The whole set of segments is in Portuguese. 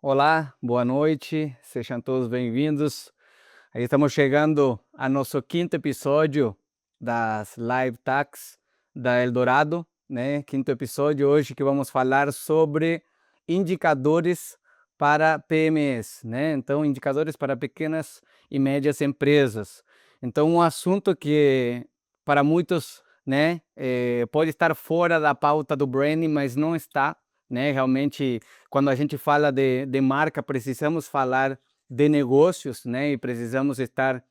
Olá, boa noite, sejam todos bem-vindos. Aí estamos chegando ao nosso quinto episódio das Live Talks da Eldorado, né? Quinto episódio hoje que vamos falar sobre indicadores para PMEs, né? Então, indicadores para pequenas e médias empresas. Então, um assunto que para muitos, né, pode estar fora da pauta do branding, mas não está, né? Realmente, quando a gente fala de marca, precisamos falar de negócios, né? E precisamos estar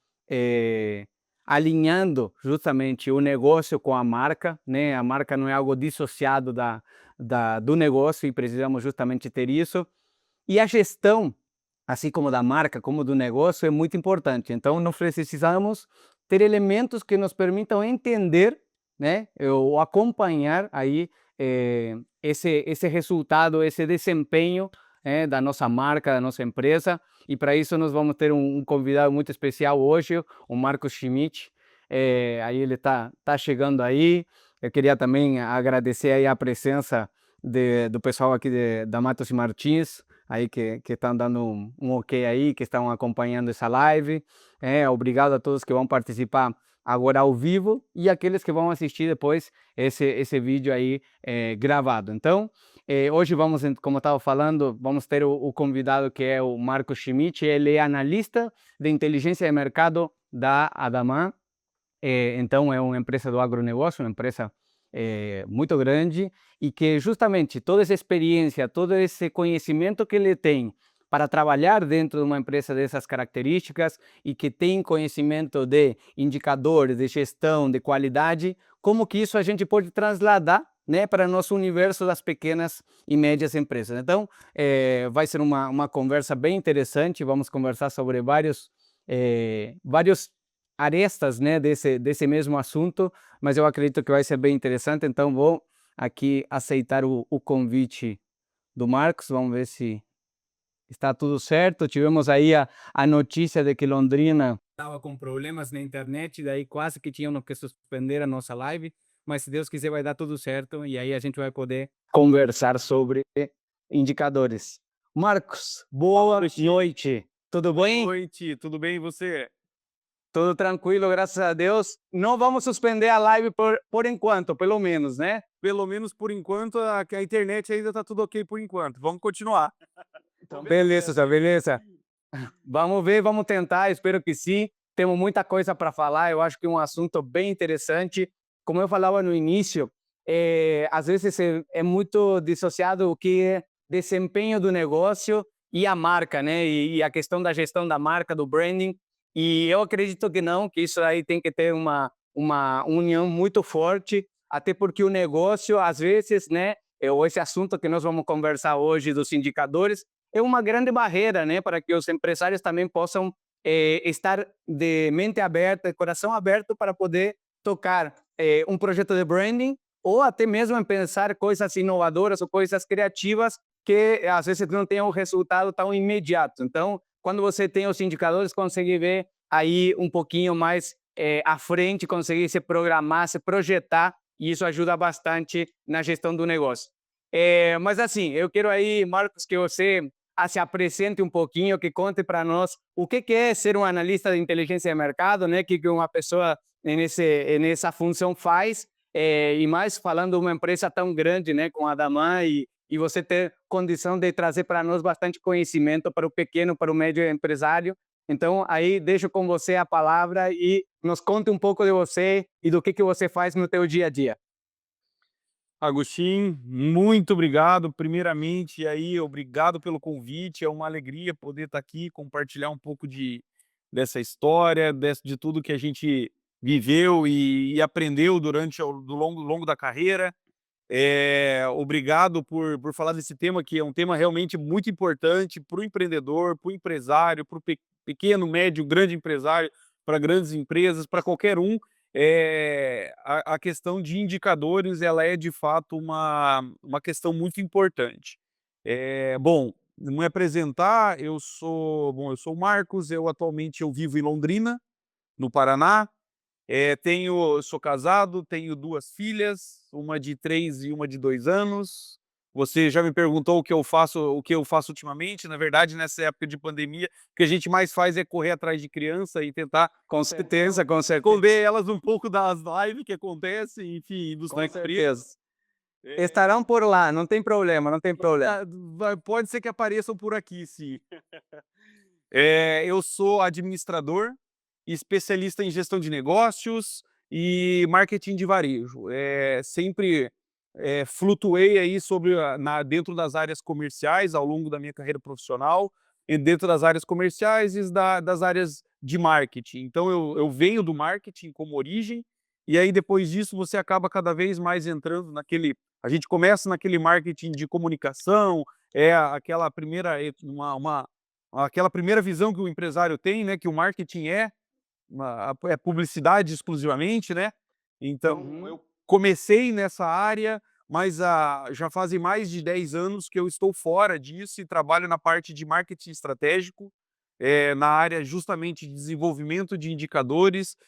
alinhando justamente o negócio com a marca, né? A marca não é algo dissociado do negócio e precisamos justamente ter isso. E a gestão, assim como da marca, como do negócio, é muito importante. Então, nós precisamos ter elementos que nos permitam entender, né? Ou acompanhar aí esse resultado, esse desempenho da nossa marca, da nossa empresa. E para isso nós vamos ter um convidado muito especial hoje, o Marcos Schmidt. Aí ele tá chegando aí. Eu queria também agradecer aí a presença do pessoal aqui da Matos e Martins, aí que estão dando um ok aí, que estão acompanhando essa live. Obrigado a todos que vão participar agora ao vivo e aqueles que vão assistir depois esse vídeo aí gravado. Então, hoje vamos, como eu estava falando, vamos ter o convidado que é o Marcos Schmidt. Ele é analista de inteligência de mercado da Adamã. Então, é uma empresa do agronegócio, uma empresa muito grande e que justamente toda essa experiência, todo esse conhecimento que ele tem para trabalhar dentro de uma empresa dessas características e que tem conhecimento de indicadores, de gestão, de qualidade, como que isso a gente pode trasladar, né, para o nosso universo das pequenas e médias empresas. Então, vai ser uma conversa bem interessante, vamos conversar sobre vários arestas, né, desse mesmo assunto, mas eu acredito que vai ser bem interessante, então vou aqui aceitar o convite do Marcos, vamos ver se está tudo certo. Tivemos aí a notícia de que Londrina estava com problemas na internet, daí quase que tínhamos que suspender a nossa live, mas se Deus quiser vai dar tudo certo e aí a gente vai poder conversar sobre indicadores. Marcos, boa noite, tudo bem? Boa noite, tudo bem e você? Tudo tranquilo, graças a Deus. Não vamos suspender a live por enquanto, pelo menos, né? Pelo menos por enquanto a internet ainda tá tudo ok por enquanto. Vamos continuar. Então, beleza, beleza. Vamos ver, vamos tentar, espero que sim. Temos muita coisa para falar, eu acho que é um assunto bem interessante. Como eu falava no início, às vezes é muito dissociado o que é desempenho do negócio e a marca, né? E a questão da gestão da marca, do branding. E eu acredito que não, que isso aí tem que ter uma união muito forte, até porque o negócio, às vezes, né? Ou esse assunto que nós vamos conversar hoje dos indicadores, é uma grande barreira, né, para que os empresários também possam estar de mente aberta, de coração aberto para poder tocar um projeto de branding ou até mesmo pensar coisas inovadoras ou coisas criativas que às vezes não têm um resultado tão imediato. Então, quando você tem os indicadores, consegue ver aí um pouquinho mais à frente, conseguir se programar, se projetar, e isso ajuda bastante na gestão do negócio. Mas assim, eu quero aí, Marcos, que você se apresente um pouquinho, que conte para nós o que é ser um analista de inteligência de mercado, né? Que uma pessoa nessa função faz, e mais falando de uma empresa tão grande, né? Com a Damã e você ter condição de trazer para nós bastante conhecimento para o pequeno, para o médio empresário. Então, aí deixo com você a palavra e nos conte um pouco de você e do que você faz no teu dia a dia. Agostinho, muito obrigado. Primeiramente, aí, obrigado pelo convite. É uma alegria poder estar aqui, compartilhar um pouco dessa história, de tudo que a gente viveu e aprendeu durante do longo da carreira. Obrigado por falar desse tema, que é um tema realmente muito importante para o empreendedor, para o empresário, para o pequeno, médio, grande empresário, para grandes empresas, para qualquer um. A questão de indicadores, ela é de fato uma questão muito importante. Bom, me apresentar, eu sou o Marcos, eu vivo em Londrina, no Paraná. Sou casado, tenho 2 filhas, uma de 3 e uma de 2 anos. Você já me perguntou o que eu faço ultimamente. Na verdade, nessa época de pandemia, o que a gente mais faz é correr atrás de criança e tentar Com certeza, com certeza, esconder elas um pouco das lives que acontecem, enfim, dos com empregos. certeza. Estarão por lá, não tem problema, não tem problema. Pode ser que apareçam por aqui, sim. Eu sou administrador, especialista em gestão de negócios e marketing de varejo. Sempre flutuei aí dentro das áreas comerciais ao longo da minha carreira profissional, e dentro das áreas comerciais e das áreas de marketing. Então eu venho do marketing como origem, e aí depois disso você acaba cada vez mais entrando naquele. A gente começa naquele marketing de comunicação, aquela primeira, aquela primeira visão que o empresário tem, né, que o marketing é publicidade exclusivamente, né. Então Uhum. eu comecei nessa área, mas já fazem mais de 10 anos que eu estou fora disso e trabalho na parte de marketing estratégico, na área justamente de desenvolvimento de indicadores,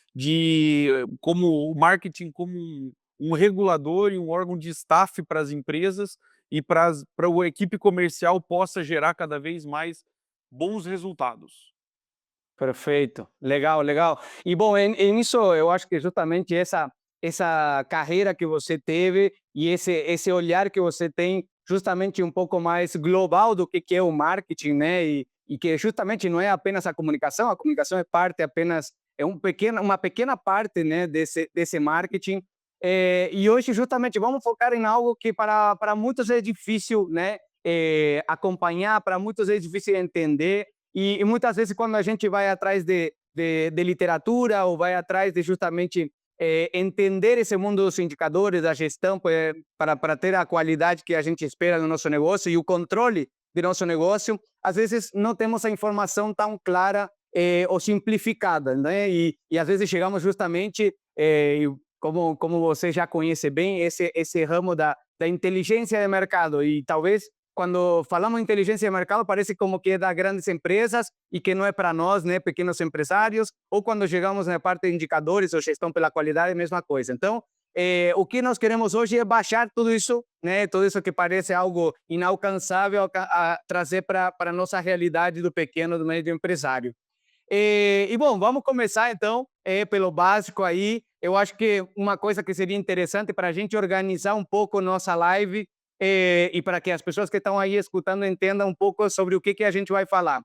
como o marketing como um regulador e um órgão de staff para as empresas e para a equipe comercial possa gerar cada vez mais bons resultados. Perfeito, legal, legal. E bom, nisso eu acho que justamente essa carreira que você teve e esse olhar que você tem justamente um pouco mais global do que é o marketing, né? E que justamente não é apenas a comunicação é parte apenas uma pequena parte, né, desse marketing. E hoje justamente vamos focar em algo que para muitos é difícil, né, acompanhar, para muitos é difícil entender e muitas vezes, quando a gente vai atrás de literatura ou vai atrás de justamente entender esse mundo dos indicadores, da gestão, para ter a qualidade que a gente espera no nosso negócio e o controle do nosso negócio, às vezes não temos a informação tão clara ou simplificada, né? E às vezes chegamos justamente, como você já conhece bem, esse ramo da inteligência de mercado e talvez quando falamos de inteligência de mercado, parece como que é das grandes empresas e que não é para nós, né, pequenos empresários, ou quando chegamos na parte de indicadores ou gestão pela qualidade, é a mesma coisa. Então, o que nós queremos hoje é baixar tudo isso, né, tudo isso que parece algo inalcançável, a trazer para a nossa realidade do pequeno, do médio empresário. Bom, vamos começar então pelo básico aí. Eu acho que uma coisa que seria interessante para a gente organizar um pouco nossa live e para que as pessoas que estão aí escutando entendam um pouco sobre o que a gente vai falar.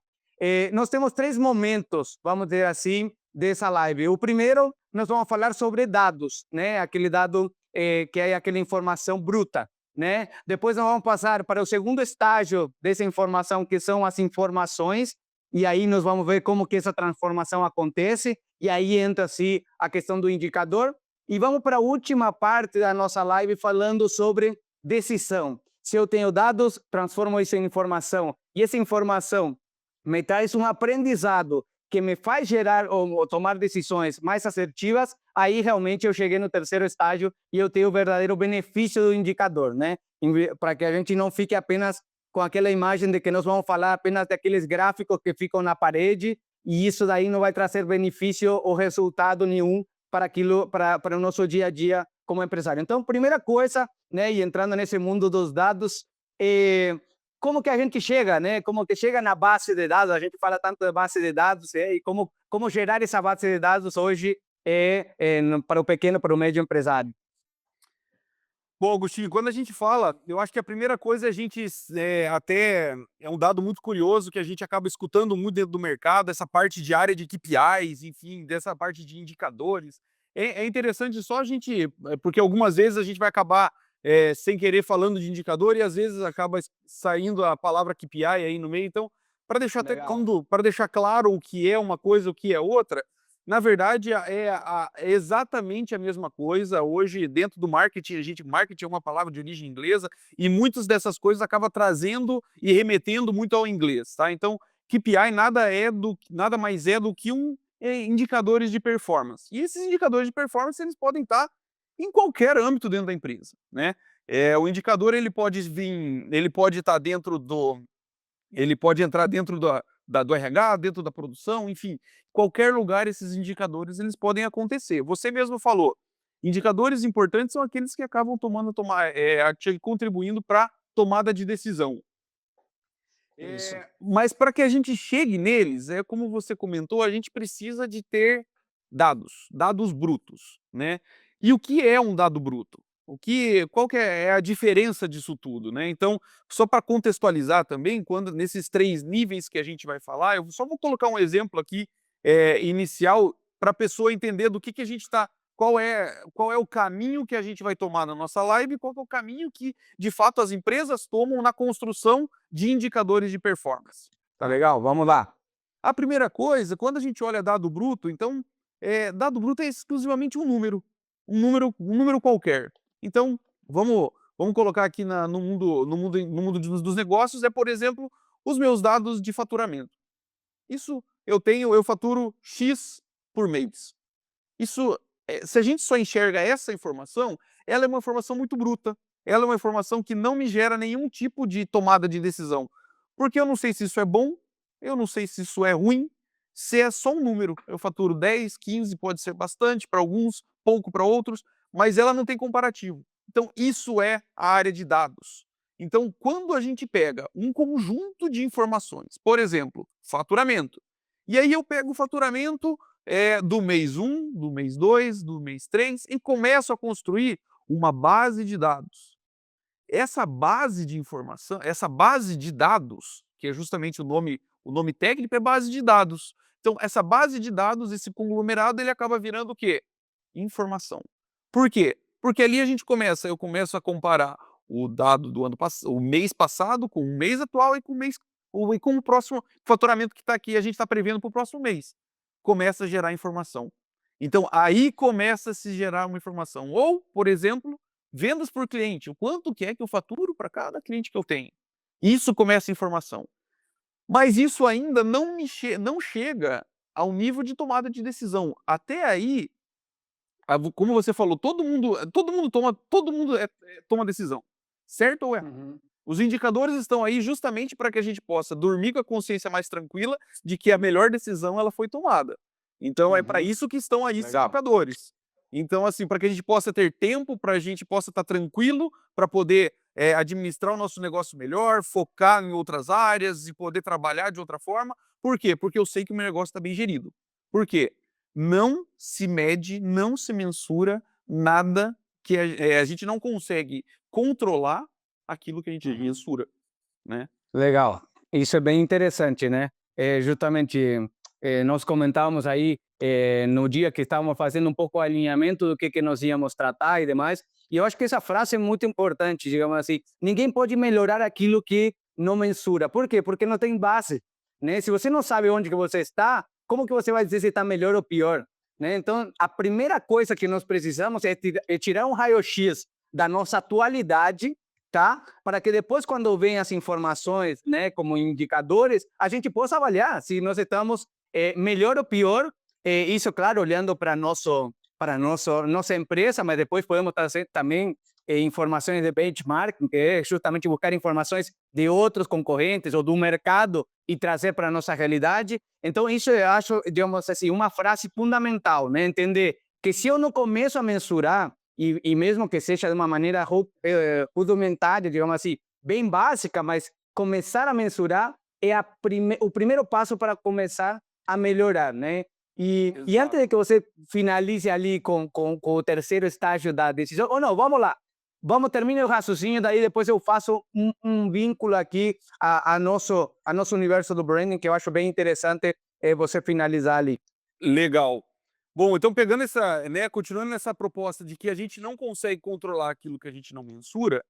Nós temos três momentos, vamos dizer assim, dessa live. O primeiro, nós vamos falar sobre dados, né? Aquele dado que é aquela informação bruta, né? Depois nós vamos passar para o segundo estágio dessa informação, que são as informações, e aí nós vamos ver como que essa transformação acontece, e aí entra assim a questão do indicador, e vamos para a última parte da nossa live falando sobre decisão. Se eu tenho dados, transformo isso em informação, e essa informação me traz um aprendizado que me faz gerar ou tomar decisões mais assertivas, aí realmente eu cheguei no terceiro estágio e eu tenho o verdadeiro benefício do indicador, né? Para que a gente não fique apenas com aquela imagem de que nós vamos falar apenas daqueles gráficos que ficam na parede e isso daí não vai trazer benefício ou resultado nenhum para o nosso dia a dia como empresário. Então, primeira coisa, né, e entrando nesse mundo dos dados, como que a gente chega, né? Como que chega na base de dados? A gente fala tanto de base de dados, e como gerar essa base de dados hoje para o pequeno, para o médio empresário. Bom, Agostinho, quando a gente fala, eu acho que a primeira coisa a gente até é um dado muito curioso que a gente acaba escutando muito dentro do mercado, essa parte de área de KPIs, enfim, dessa parte de indicadores. É interessante só a gente, porque algumas vezes a gente vai acabar sem querer falando de indicador e às vezes acaba saindo a palavra KPI aí no meio. Então, Legal. para deixar claro o que é uma coisa, o que é outra, na verdade, é exatamente a mesma coisa. Hoje, dentro do marketing, marketing é uma palavra de origem inglesa, e muitas dessas coisas acaba trazendo e remetendo muito ao inglês, tá? Então, KPI nada mais é do que indicadores de performance. E esses indicadores de performance, eles podem estar em qualquer âmbito dentro da empresa, né? O indicador, ele pode estar ele pode entrar dentro do RH, dentro da produção, enfim, qualquer lugar esses indicadores eles podem acontecer. Você mesmo falou, indicadores importantes são aqueles que acabam contribuindo para tomada de decisão. Isso. Mas para que a gente chegue neles, como você comentou, a gente precisa de ter dados brutos, né. E o que é um dado bruto? Qual que é a diferença disso tudo, né. Então, só para contextualizar também, quando nesses 3 níveis que a gente vai falar, eu só vou colocar um exemplo aqui, inicial, para a pessoa entender do que a gente está qual é o caminho que a gente vai tomar na nossa live, qual que é o caminho que, de fato, as empresas tomam na construção de indicadores de performance. Tá legal? Vamos lá. A primeira coisa, quando a gente olha dado bruto, então, dado bruto é exclusivamente um número qualquer. Então, vamos colocar aqui no mundo dos negócios, por exemplo, os meus dados de faturamento. Isso eu faturo X por mês. Isso, se a gente só enxerga essa informação, ela é uma informação muito bruta, ela é uma informação que não me gera nenhum tipo de tomada de decisão, porque eu não sei se isso é bom, eu não sei se isso é ruim, se é só um número. Eu faturo 10, 15, pode ser bastante para alguns, pouco para outros, mas ela não tem comparativo. Então isso é a área de dados. Então, quando a gente pega um conjunto de informações, por exemplo, faturamento, e aí eu pego o faturamento do mês 1, do mês 2, do mês 3 e começo a construir uma base de dados. Essa base de informação, essa base de dados, que é justamente o nome técnico é base de dados. Então, essa base de dados, esse conglomerado, ele acaba virando o quê? Informação. Por quê? Porque ali eu começo a comparar o dado do ano passado, o mês passado com o mês atual e com o próximo faturamento que está aqui, a gente está prevendo para o próximo mês. Começa a gerar informação. Então, aí começa a se gerar uma informação. Ou, por exemplo, vendas por cliente. O quanto que é que eu faturo para cada cliente que eu tenho. Isso começa a informação. Mas isso ainda não chega ao nível de tomada de decisão. Até aí, como você falou, todo mundo toma decisão. Certo ou errado? Uhum. Os indicadores estão aí justamente para que a gente possa dormir com a consciência mais tranquila de que a melhor decisão ela foi tomada. Então é para Uhum. isso que estão aí esses Legal. indicadores. Então, assim, para que a gente possa ter tempo, para a gente possa estar tranquilo, para poder administrar o nosso negócio melhor, focar em outras áreas e poder trabalhar de outra forma. Por quê? Porque eu sei que o meu negócio está bem gerido. Por quê? Não se mede, não se mensura nada que a gente não consegue controlar aquilo que a gente Uhum. mensura, né. Legal. Isso é bem interessante, né? Justamente, nós comentávamos aí, no dia que estávamos fazendo um pouco o alinhamento do que nós íamos tratar e demais, e eu acho que essa frase é muito importante, digamos assim, ninguém pode melhorar aquilo que não mensura. Por quê? Porque não tem base, né? Se você não sabe onde que você está, como que você vai dizer se está melhor ou pior, né? Então, a primeira coisa que nós precisamos é tirar um raio-x da nossa atualidade, tá? Para que depois, quando vem as informações, né, como indicadores, a gente possa avaliar se nós estamos melhor ou pior. Isso, claro, olhando para nossa empresa, mas depois podemos trazer também informações de benchmarking, que é justamente buscar informações de outros concorrentes ou do mercado e trazer para a nossa realidade. Então, isso eu acho, digamos assim, uma frase fundamental, né? Entender que se eu não começo a mensurar, e mesmo que seja de uma maneira rudimentária, digamos assim, bem básica, mas começar a mensurar é o primeiro passo para começar a melhorar, né? E antes Exato. de que você finalize ali com o terceiro estágio da decisão, ou não, vamos lá, termine o raciocínio, daí depois eu faço um vínculo aqui a nosso universo do branding, que eu acho bem interessante você finalizar ali. Legal. Bom, então pegando continuando nessa proposta de que a gente não consegue controlar aquilo que a gente não mensura,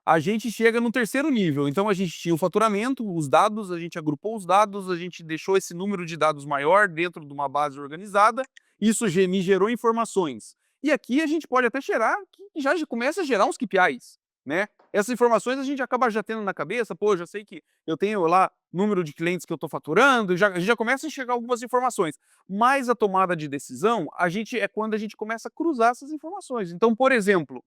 a gente chega no terceiro nível. Então a gente tinha o faturamento, os dados, a gente agrupou os dados, a gente deixou esse número de dados maior dentro de uma base organizada, isso me gerou informações. E aqui a gente pode até gerar, que já começa a gerar uns KPIs, né? Essas informações a gente acaba já tendo na cabeça, pô, já sei que eu tenho lá número de clientes que eu estou faturando, a gente já começa a enxergar algumas informações. Mas a tomada de decisão, é quando a gente começa a cruzar essas informações. Então, por exemplo,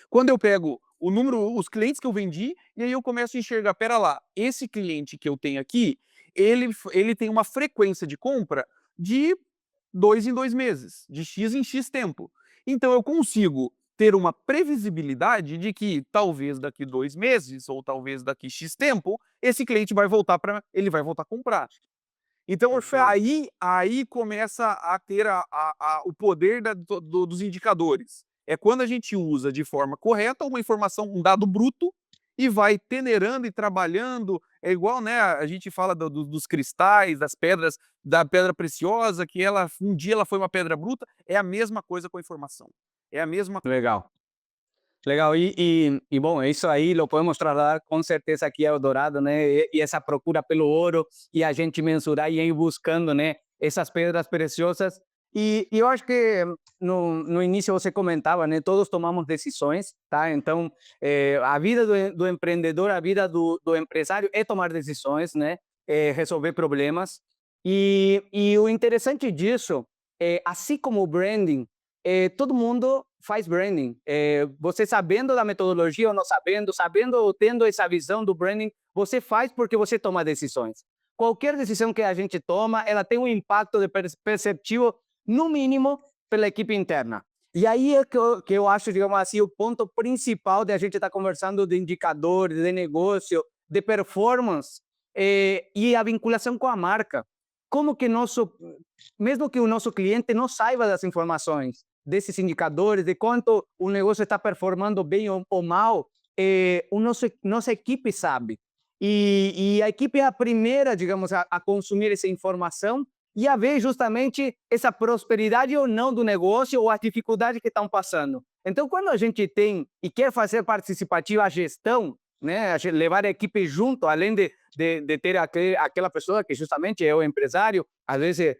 quando eu pego o número, os clientes que eu vendi, e aí eu começo a enxergar, pera lá, esse cliente que eu tenho aqui, ele tem uma frequência de compra de 2 em 2 meses, de X em X tempo. Então eu consigo ter uma previsibilidade de que talvez daqui 2 meses ou talvez daqui "X" tempo, esse cliente vai voltar a comprar. Então foi Perfeito. aí começa a ter o poder dos indicadores. É quando a gente usa de forma correta uma informação, um dado bruto, e vai peneirando e trabalhando, é igual, né, a gente fala dos cristais, das pedras, da pedra preciosa, que ela um dia ela foi uma pedra bruta, é a mesma coisa com a informação. É a mesma Legal. Legal, e bom, isso aí lo podemos trasladar com certeza aqui ao Dourado, né? E essa procura pelo ouro e a gente mensurar e ir buscando, né? Essas pedras preciosas. E eu acho que no início você comentava, né? Todos tomamos decisões, tá? Então, a vida do empreendedor, a vida do empresário é tomar decisões, né? É resolver problemas. E o interessante disso é, assim como o branding, todo mundo faz branding. Você sabendo da metodologia ou não sabendo, sabendo ou tendo essa visão do branding, você faz porque você toma decisões. Qualquer decisão que a gente toma, ela tem um impacto perceptivo, no mínimo, pela equipe interna. E aí é que eu acho, digamos assim, o ponto principal de a gente estar conversando de indicadores, de negócio, de performance, e a vinculação com a marca. Como que nosso, mesmo que o nosso cliente não saiba das informações, desses indicadores, de quanto o negócio está performando bem ou mal, nossa equipe sabe. E a equipe é a primeira, digamos, a consumir essa informação e a ver justamente essa prosperidade ou não do negócio ou as dificuldades que estão passando. Então, quando a gente tem e quer fazer participativa a gestão, né, levar a equipe junto, além de ter aquela pessoa que justamente é o empresário, às vezes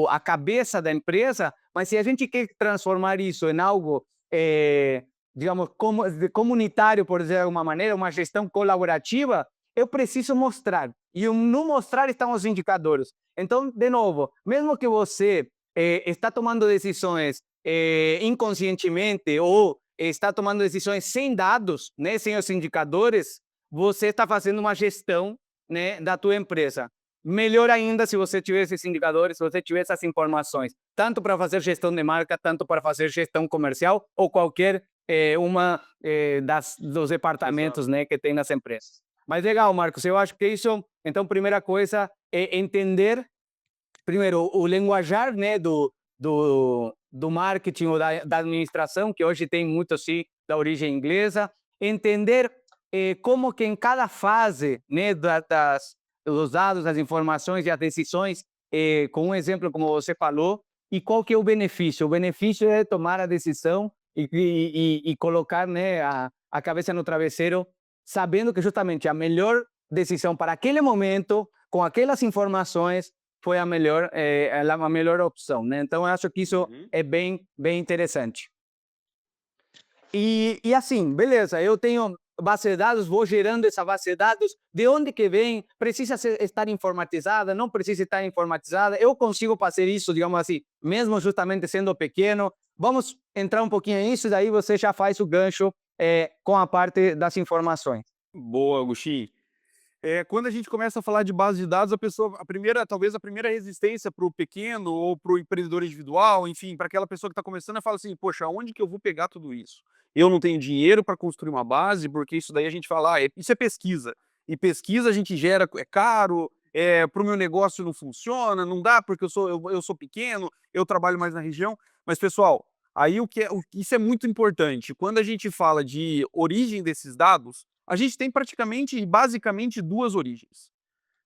a cabeça da empresa, mas se a gente quer transformar isso em algo, digamos, comunitário, por dizer de alguma maneira, uma gestão colaborativa, eu preciso mostrar. E no mostrar estão os indicadores. Então, de novo, mesmo que você está tomando decisões inconscientemente ou está tomando decisões sem dados, né, sem os indicadores, você está fazendo uma gestão, né, da tua empresa. Melhor ainda se você tiver esses indicadores, se você tiver essas informações, tanto para fazer gestão de marca, tanto para fazer gestão comercial ou qualquer uma dos Exato. departamentos, né, que tem nas empresas. Mas legal, Marcos, eu acho que isso, então, primeira coisa é entender, primeiro, o linguajar, né, do marketing ou da administração, que hoje tem muito, sim, da origem inglesa, entender como que em cada fase, né, dos dados, das informações e as decisões, com um exemplo como você falou, e qual que é o benefício? O benefício é tomar a decisão e colocar, né, a cabeça no travesseiro, sabendo que justamente a melhor decisão para aquele momento, com aquelas informações, foi a melhor opção, né? Então, eu acho que isso Uhum. é bem interessante. E assim, beleza, eu tenho base de dados, vou gerando essa base de dados, de onde que vem, precisa estar informatizada, não precisa estar informatizada, eu consigo fazer isso, digamos assim, mesmo justamente sendo pequeno. Vamos entrar um pouquinho nisso, daí você já faz o gancho com a parte das informações. Boa, Agostinho. Quando a gente começa a falar de base de dados, talvez a primeira resistência para o pequeno ou para o empreendedor individual, enfim, para aquela pessoa que está começando, fala assim: poxa, onde que eu vou pegar tudo isso? Eu não tenho dinheiro para construir uma base, porque isso daí a gente fala, isso é pesquisa. E pesquisa a gente gera, é caro, para o meu negócio não funciona, não dá porque eu sou pequeno, eu trabalho mais na região. Mas, pessoal, aí isso é muito importante. Quando a gente fala de origem desses dados, a gente tem basicamente duas origens.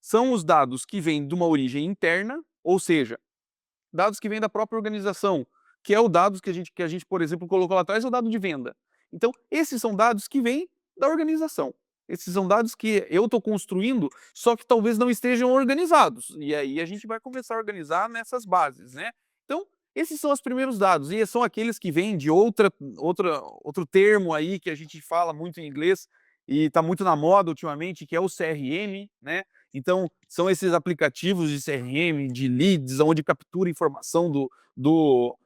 São os dados que vêm de uma origem interna, ou seja, dados que vêm da própria organização, que é o dados que a gente, por exemplo, colocou lá atrás, é o dado de venda. Então, esses são dados que vêm da organização. Esses são dados que eu estou construindo, só que talvez não estejam organizados. E aí a gente vai começar a organizar nessas bases, né? Então, esses são os primeiros dados, e são aqueles que vêm de outro termo aí que a gente fala muito em inglês e está muito na moda ultimamente, que é o CRM, né? Então, são esses aplicativos de CRM, de leads, onde captura informação do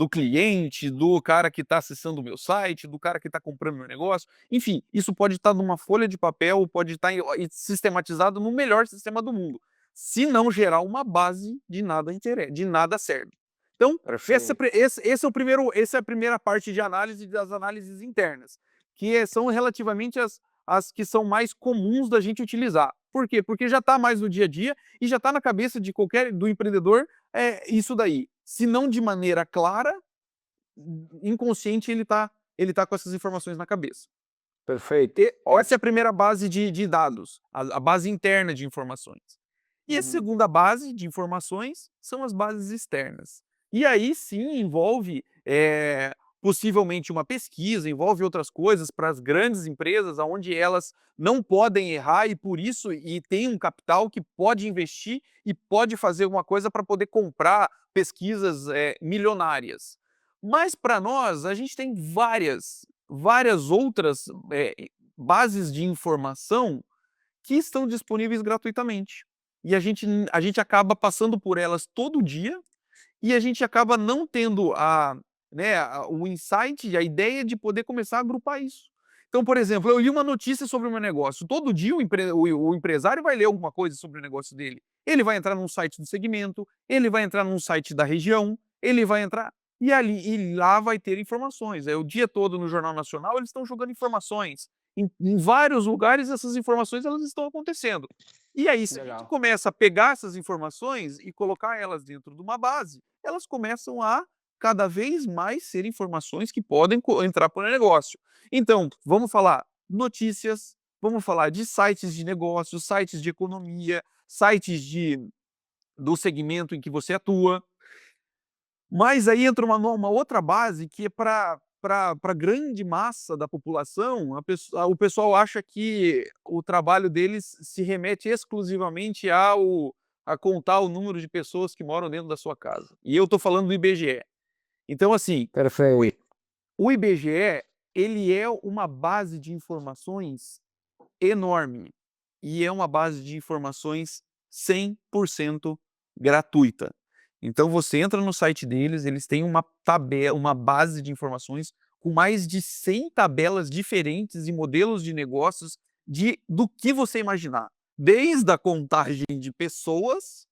cliente, do cara que está acessando o meu site, do cara que está comprando meu negócio. Enfim, isso pode estar numa folha de papel, pode estar sistematizado no melhor sistema do mundo. Se não gerar uma base, de nada serve. Então, Perfeito. esse é o primeiro, essa é a primeira parte de análise das análises internas, são relativamente as que são mais comuns da gente utilizar. Por quê? Porque já está mais no dia a dia e já está na cabeça de do empreendedor isso daí. Se não de maneira clara, inconsciente ele tá com essas informações na cabeça. Perfeito. Essa é a Ótimo. primeira base de dados, a base interna de informações. E a Uhum. segunda base de informações são as bases externas. E aí sim envolve possivelmente uma pesquisa, envolve outras coisas para as grandes empresas, onde elas não podem errar e por isso tem um capital que pode investir e pode fazer alguma coisa para poder comprar pesquisas milionárias. Mas para nós, a gente tem várias outras bases de informação que estão disponíveis gratuitamente. E a gente acaba passando por elas todo dia e a gente acaba não tendo o insight, a ideia de poder começar a agrupar isso. Então, por exemplo, eu li uma notícia sobre o meu negócio. Todo dia o empresário vai ler alguma coisa sobre o negócio dele. Ele vai entrar num site do segmento, ele vai entrar num site da região, ele vai entrar e lá vai ter informações. O dia todo no Jornal Nacional eles estão jogando informações. Em vários lugares essas informações elas estão acontecendo. E aí, se a gente Legal. começa a pegar essas informações e colocar elas dentro de uma base, elas começam a cada vez mais ser informações que podem entrar para o negócio. Então, vamos falar notícias, vamos falar de sites de negócios, sites de economia, sites do segmento em que você atua. Mas aí entra uma outra base que é para a grande massa da população, o pessoal acha que o trabalho deles se remete exclusivamente a contar o número de pessoas que moram dentro da sua casa. E eu estou falando do IBGE. Então, assim, o I Perfeito. o IBGE, ele é uma base de informações enorme, e é uma base de informações 100% gratuita. Então você entra no site deles, eles têm uma base de informações com mais de 100 tabelas diferentes e modelos de negócios do que você imaginar. Desde a contagem de pessoas,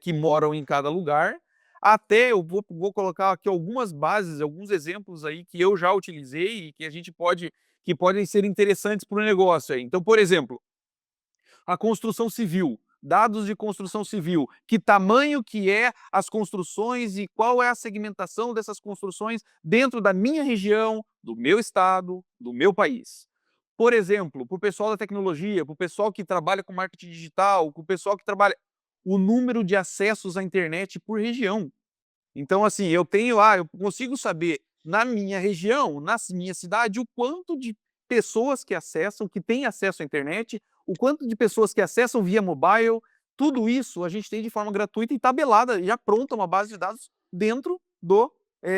que moram em cada lugar, até eu vou colocar aqui algumas bases, alguns exemplos aí que eu já utilizei e que podem ser interessantes para o negócio aí. Então, por exemplo, a construção civil, dados de construção civil, que tamanho que é as construções e qual é a segmentação dessas construções dentro da minha região, do meu estado, do meu país. Por exemplo, para o pessoal da tecnologia, para o pessoal que trabalha com marketing digital, para o pessoal que trabalha o número de acessos à internet por região. Então, assim, eu consigo saber na minha região, na minha cidade, o quanto de pessoas que acessam, que têm acesso à internet, o quanto de pessoas que acessam via mobile, tudo isso a gente tem de forma gratuita e tabelada, já pronta uma base de dados dentro do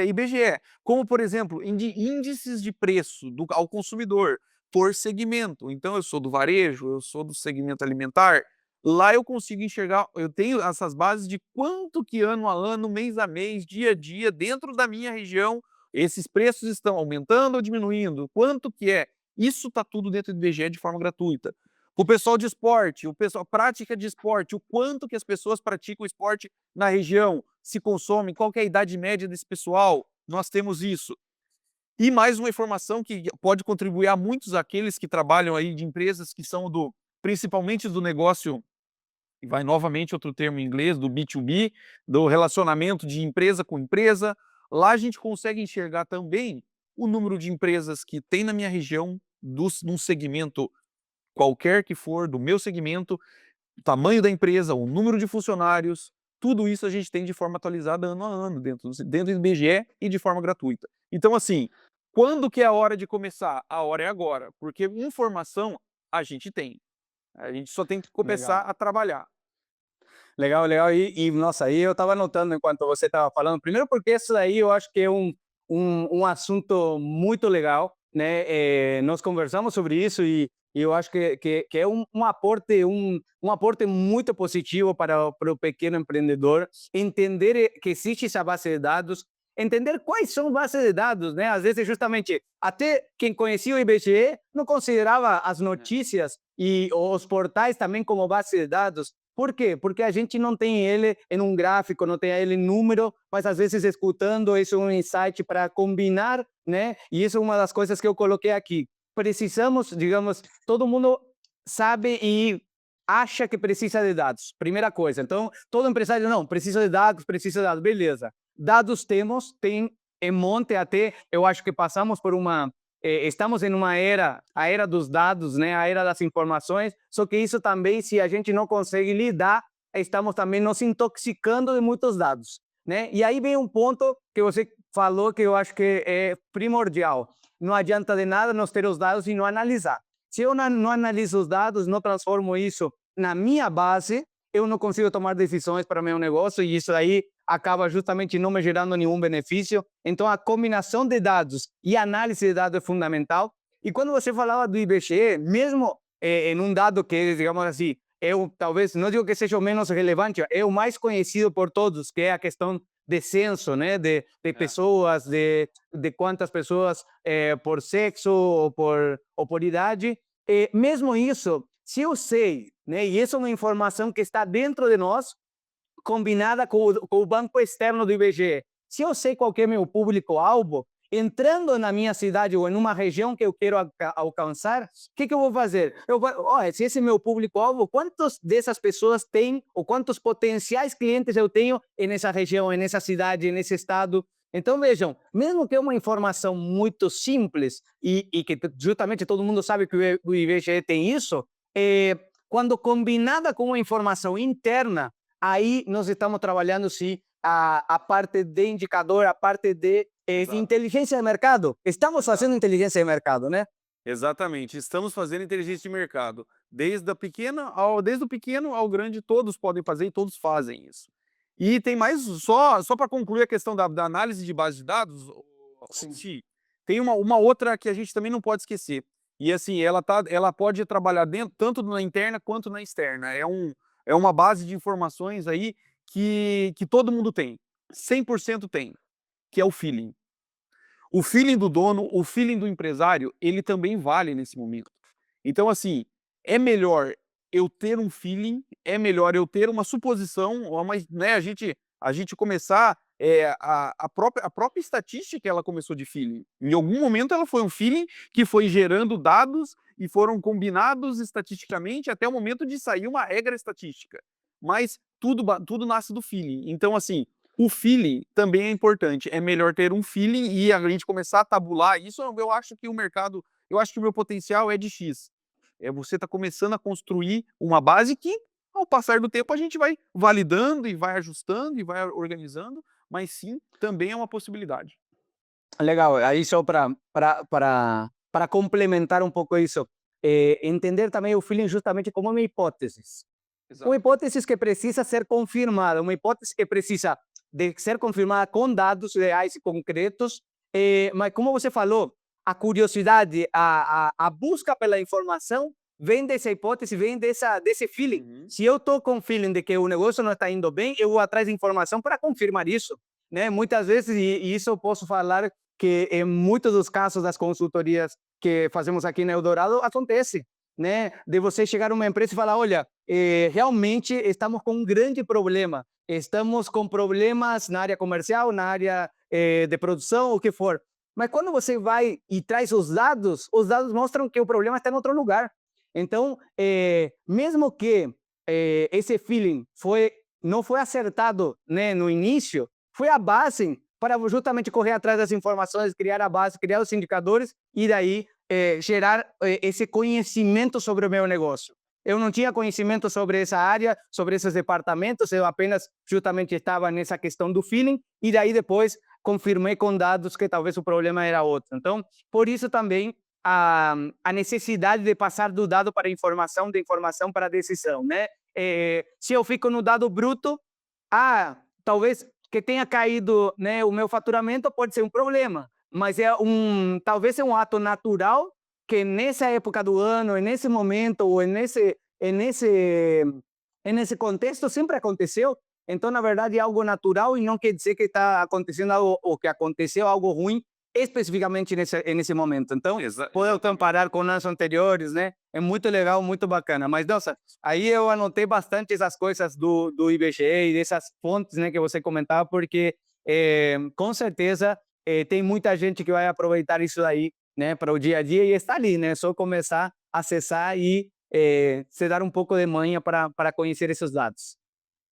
IBGE. Como, por exemplo, índices de preço ao consumidor por segmento. Então, eu sou do varejo, eu sou do segmento alimentar, lá eu consigo enxergar, eu tenho essas bases de quanto que ano a ano, mês a mês, dia a dia, dentro da minha região, esses preços estão aumentando ou diminuindo, quanto que é. Isso está tudo dentro do IBGE de forma gratuita. O pessoal de esporte, o pessoal prática de esporte, o quanto que as pessoas praticam esporte na região, se consomem, qual que é a idade média desse pessoal, nós temos isso. E mais uma informação que pode contribuir a muitos aqueles que trabalham aí de empresas que são principalmente do negócio, e vai novamente outro termo em inglês, do B2B, do relacionamento de empresa com empresa. Lá a gente consegue enxergar também o número de empresas que tem na minha região, num segmento qualquer que for, do meu segmento, o tamanho da empresa, o número de funcionários, tudo isso a gente tem de forma atualizada ano a ano, dentro do IBGE e de forma gratuita. Então, assim, quando que é a hora de começar? A hora é agora, porque informação a gente tem. A gente só tem que começar Legal. a trabalhar. Legal, legal. Nossa, aí eu estava notando enquanto você estava falando, primeiro porque isso daí eu acho que é um assunto muito legal, né? Nós conversamos sobre isso e eu acho que é um aporte muito positivo para o pequeno empreendedor entender que existe essa base de dados, entender quais são bases de dados, né? Às vezes, justamente, até quem conhecia o IBGE não considerava as notícias e os portais também como base de dados. Por quê? Porque a gente não tem ele em um gráfico, não tem ele em número, mas às vezes escutando isso é um insight para combinar, né? E isso é uma das coisas que eu coloquei aqui. Precisamos, digamos, todo mundo sabe e acha que precisa de dados. Primeira coisa. Então, todo empresário, não, precisa de dados, beleza. Dados temos, tem em monte até, eu acho que passamos por uma estamos em uma era, a era dos dados, né, a era das informações, só que isso também, se a gente não consegue lidar, estamos também nos intoxicando de muitos dados, né? E aí vem um ponto que você falou que eu acho que é primordial. Não adianta de nada nós ter os dados e não analisar. Se eu não analiso os dados, não transformo isso na minha base, eu não consigo tomar decisões para meu negócio e isso aí acaba justamente não me gerando nenhum benefício. Então, a combinação de dados e análise de dados é fundamental. E quando você falava do IBGE, mesmo em um dado que, digamos assim, eu talvez, não digo que seja o menos relevante, é o mais conhecido por todos, que é a questão de censo, né, de pessoas, de quantas pessoas por sexo ou por idade. Mesmo isso, se eu sei, né, e isso é uma informação que está dentro de nós, combinada com o banco externo do IBGE. Se eu sei qual é meu público-alvo, entrando na minha cidade ou em uma região que eu quero alcançar, o que eu vou fazer? Eu vou, se esse é meu público-alvo, quantas dessas pessoas tem, ou quantos potenciais clientes eu tenho nessa região, nessa cidade, nesse estado? Então, vejam, mesmo que é uma informação muito simples e que justamente todo mundo sabe que o IBGE tem isso, quando combinada com uma informação interna, aí nós estamos trabalhando, sim, a parte de indicador, a parte de inteligência de mercado. Estamos fazendo inteligência de mercado, né? Exatamente, estamos fazendo inteligência de mercado. Desde o pequeno ao grande, todos podem fazer e todos fazem isso. E tem mais, só para concluir a questão da análise de base de dados, Sim. Ti, tem uma outra que a gente também não pode esquecer. E assim, ela pode trabalhar dentro, tanto na interna quanto na externa. É uma base de informações aí que todo mundo tem, 100% tem, que é o feeling. O feeling do dono, o feeling do empresário, ele também vale nesse momento. Então, assim, é melhor eu ter um feeling, é melhor eu ter uma suposição, ou né, a gente começar. A própria estatística ela começou de feeling. Em algum momento ela foi um feeling que foi gerando dados e foram combinados estatisticamente até o momento de sair uma regra estatística. Mas tudo nasce do feeling. Então, assim, o feeling também é importante. É melhor ter um feeling e a gente começar a tabular isso. Eu acho que o mercado, eu acho que o meu potencial é de X. Você está começando a construir uma base que, ao passar do tempo, a gente vai validando e vai ajustando e vai organizando, mas sim, também é uma possibilidade. Legal, aí só para complementar um pouco isso, entender também o feeling justamente como uma hipótese. Uma Exato. hipótese que precisa ser confirmada, uma hipótese que precisa de ser confirmada com dados reais e concretos, mas como você falou, a curiosidade, a busca pela informação vem dessa hipótese, vem desse feeling. Uhum. Se eu estou com o feeling de que o negócio não está indo bem, eu vou atrás de informação para confirmar isso, né? Muitas vezes, e isso eu posso falar que em muitos dos casos das consultorias que fazemos aqui na Eldorado, acontece, né? De você chegar a uma empresa e falar, olha, realmente estamos com um grande problema. Estamos com problemas na área comercial, na área de produção, o que for. Mas quando você vai e traz os dados mostram que o problema está em outro lugar. Então, mesmo que esse feeling não foi acertado, né, no início, foi a base para justamente correr atrás das informações, criar a base, criar os indicadores e daí gerar esse conhecimento sobre o meu negócio. Eu não tinha conhecimento sobre essa área, sobre esses departamentos, eu apenas justamente estava nessa questão do feeling e daí depois confirmei com dados que talvez o problema era outro. Então, por isso também a necessidade de passar do dado para a informação, da informação para a decisão, né? Se eu fico no dado bruto, talvez que tenha caído, né, o meu faturamento pode ser um problema, mas talvez é um ato natural que nessa época do ano, nesse momento ou nesse contexto sempre aconteceu. Então, na verdade, é algo natural e não quer dizer que está acontecendo algo ou que aconteceu algo ruim especificamente nesse momento. Então, Exa poder comparar com anos anteriores, né? É muito legal, muito bacana. Mas, nossa, aí eu anotei bastante essas coisas do IBGE e dessas fontes, né, que você comentava, porque com certeza tem muita gente que vai aproveitar isso daí, né, para o dia a dia e está ali, né? Só começar a acessar e se dar um pouco de manha para conhecer esses dados.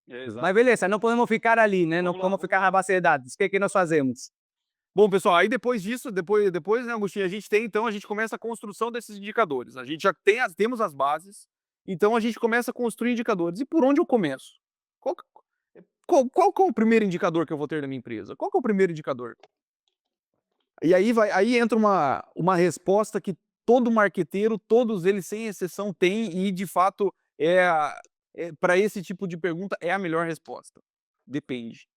Exato. Mas beleza, não podemos ficar ali, né? Não Vamos lá, podemos vamos ficar na base de dados. O que nós fazemos? Bom, pessoal, aí depois disso, depois, né, Agostinho, a gente tem, então, a gente começa a construção desses indicadores. A gente já temos as bases, então a gente começa a construir indicadores. E por onde eu começo? Qual, que- qual que é o primeiro indicador que eu vou ter na minha empresa? Qual que é o primeiro indicador? E aí entra uma resposta que todo marqueteiro, todos eles sem exceção têm e de fato para esse tipo de pergunta é a melhor resposta. Depende.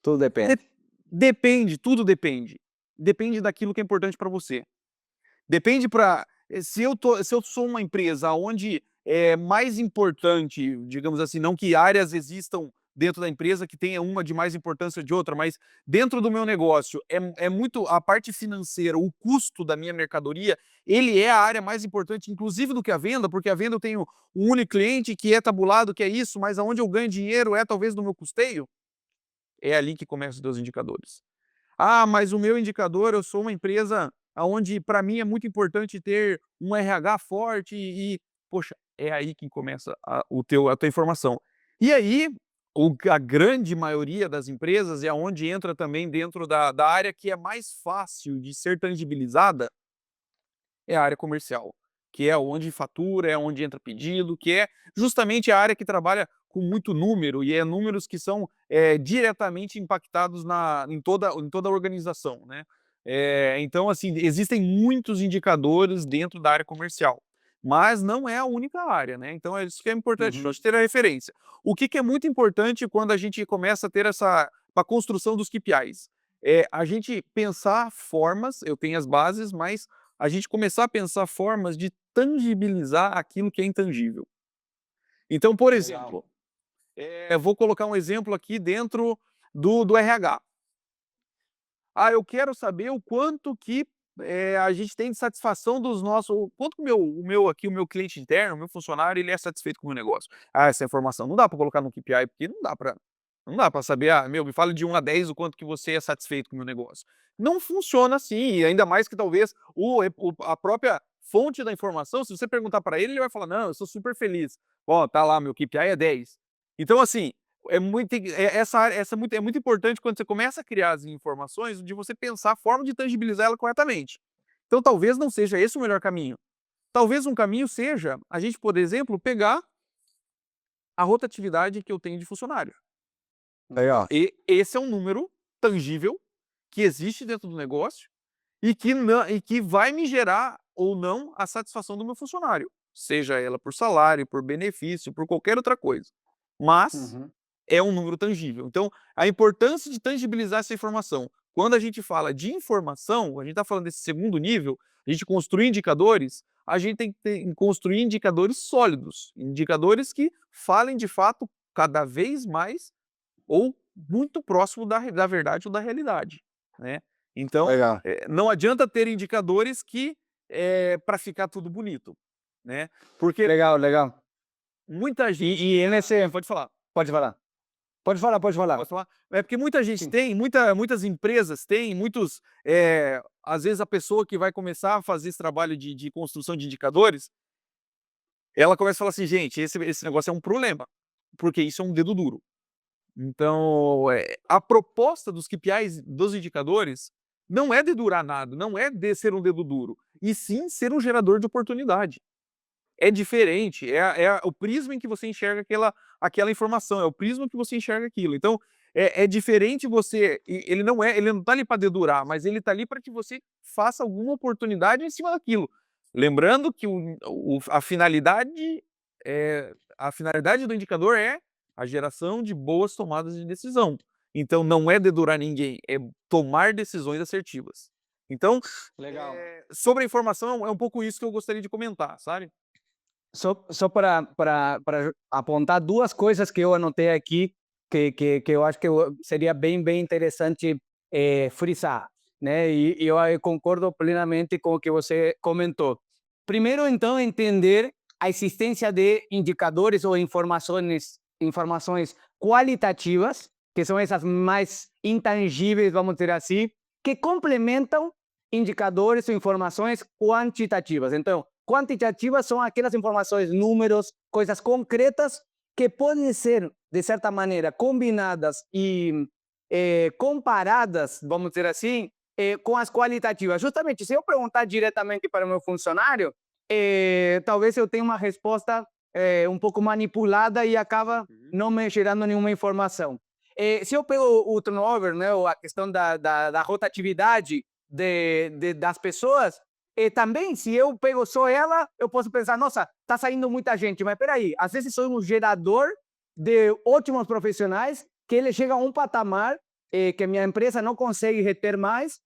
Tudo depende. Depende, tudo depende. Depende daquilo que é importante para você. Depende para se eu sou uma empresa onde é mais importante, digamos assim, não que áreas existam dentro da empresa que tenha uma de mais importância de outra, mas dentro do meu negócio é muito a parte financeira, o custo da minha mercadoria, ele é a área mais importante, inclusive do que a venda, porque a venda eu tenho um único cliente que é tabulado, que é isso, mas aonde eu ganho dinheiro é talvez no meu custeio. É ali que começam os teus indicadores. Ah, mas o meu indicador, eu sou uma empresa onde para mim é muito importante ter um RH forte poxa, é aí que começa a tua informação. E aí, a grande maioria das empresas é onde entra também dentro da área que é mais fácil de ser tangibilizada, é a área comercial, que é onde fatura, é onde entra pedido, que é justamente a área que trabalha com muito número e é números que são diretamente impactados em toda a organização, né? Então, assim, existem muitos indicadores dentro da área comercial, mas não é a única área, né? Então, é isso que é importante, Uhum. nós ter a referência. O que é muito importante quando a gente começa a ter a construção dos KPIs? É a gente pensar formas, eu tenho as bases, mas a gente começar a pensar formas de tangibilizar aquilo que é intangível. Então, por Legal. exemplo, vou colocar um exemplo aqui dentro do RH. Ah, eu quero saber o quanto que a gente tem de satisfação dos nossos. O quanto que o meu cliente interno, o meu funcionário, ele é satisfeito com o meu negócio. Ah, essa informação não dá para colocar no KPI, porque não dá para saber, me fala de 1 a 10 o quanto que você é satisfeito com o meu negócio. Não funciona assim, e ainda mais que talvez a própria fonte da informação, se você perguntar para ele, ele vai falar, não, eu sou super feliz. Ó, tá lá, meu KPI é 10. Então, assim, é muito importante quando você começa a criar as informações, de você pensar a forma de tangibilizar ela corretamente. Então, talvez não seja esse o melhor caminho. Talvez um caminho seja a gente, por exemplo, pegar a rotatividade que eu tenho de funcionário. Legal. E esse é um número tangível que existe dentro do negócio e que vai me gerar ou não a satisfação do meu funcionário, seja ela por salário, por benefício, por qualquer outra coisa. Mas Uhum. é um número tangível. Então, a importância de tangibilizar essa informação. Quando a gente fala de informação, a gente está falando desse segundo nível, a gente construir indicadores, a gente tem que construir indicadores sólidos, indicadores que falem de fato cada vez mais ou muito próximo da verdade ou da realidade, né. Então, Legal. não adianta ter indicadores que para ficar tudo bonito, né, porque Legal, legal. muita gente E nesse. pode falar. Pode falar. Pode falar, pode falar. Posso falar? É porque muita gente Sim. tem, muitas empresas têm, às vezes a pessoa que vai começar a fazer esse trabalho de construção de indicadores, ela começa a falar assim: "Gente, esse negócio é um problema, porque isso é um dedo duro". Então, a proposta dos KPIs, dos indicadores, não é dedurar nada, não é de ser um dedo duro, e sim ser um gerador de oportunidade. É diferente, o prisma em que você enxerga aquela informação, é o prisma que você enxerga aquilo. Então, é diferente ele não está ali para dedurar, mas ele está ali para que você faça alguma oportunidade em cima daquilo. Lembrando que a finalidade do indicador é a geração de boas tomadas de decisão. Então não é dedurar ninguém, é tomar decisões assertivas. Então, Legal. sobre a informação, é um pouco isso que eu gostaria de comentar, sabe? Só para apontar duas coisas que eu anotei aqui que eu acho que seria bem interessante frisar. né? E eu concordo plenamente com o que você comentou. Primeiro, então, entender a existência de indicadores ou informações qualitativas, que são essas mais intangíveis, vamos dizer assim, que complementam indicadores ou informações quantitativas. Então, quantitativas são aquelas informações, números, coisas concretas que podem ser, de certa maneira, combinadas e comparadas, vamos dizer assim, com as qualitativas. Justamente, se eu perguntar diretamente para o meu funcionário, talvez eu tenha uma resposta um pouco manipulada e acaba não me gerando nenhuma informação. Se eu pego o turnover, né, ou a questão da rotatividade das pessoas, também, se eu pego só ela, eu posso pensar, nossa, está saindo muita gente, mas peraí, às vezes sou um gerador de ótimos profissionais que ele chega a um patamar que minha empresa não consegue reter mais,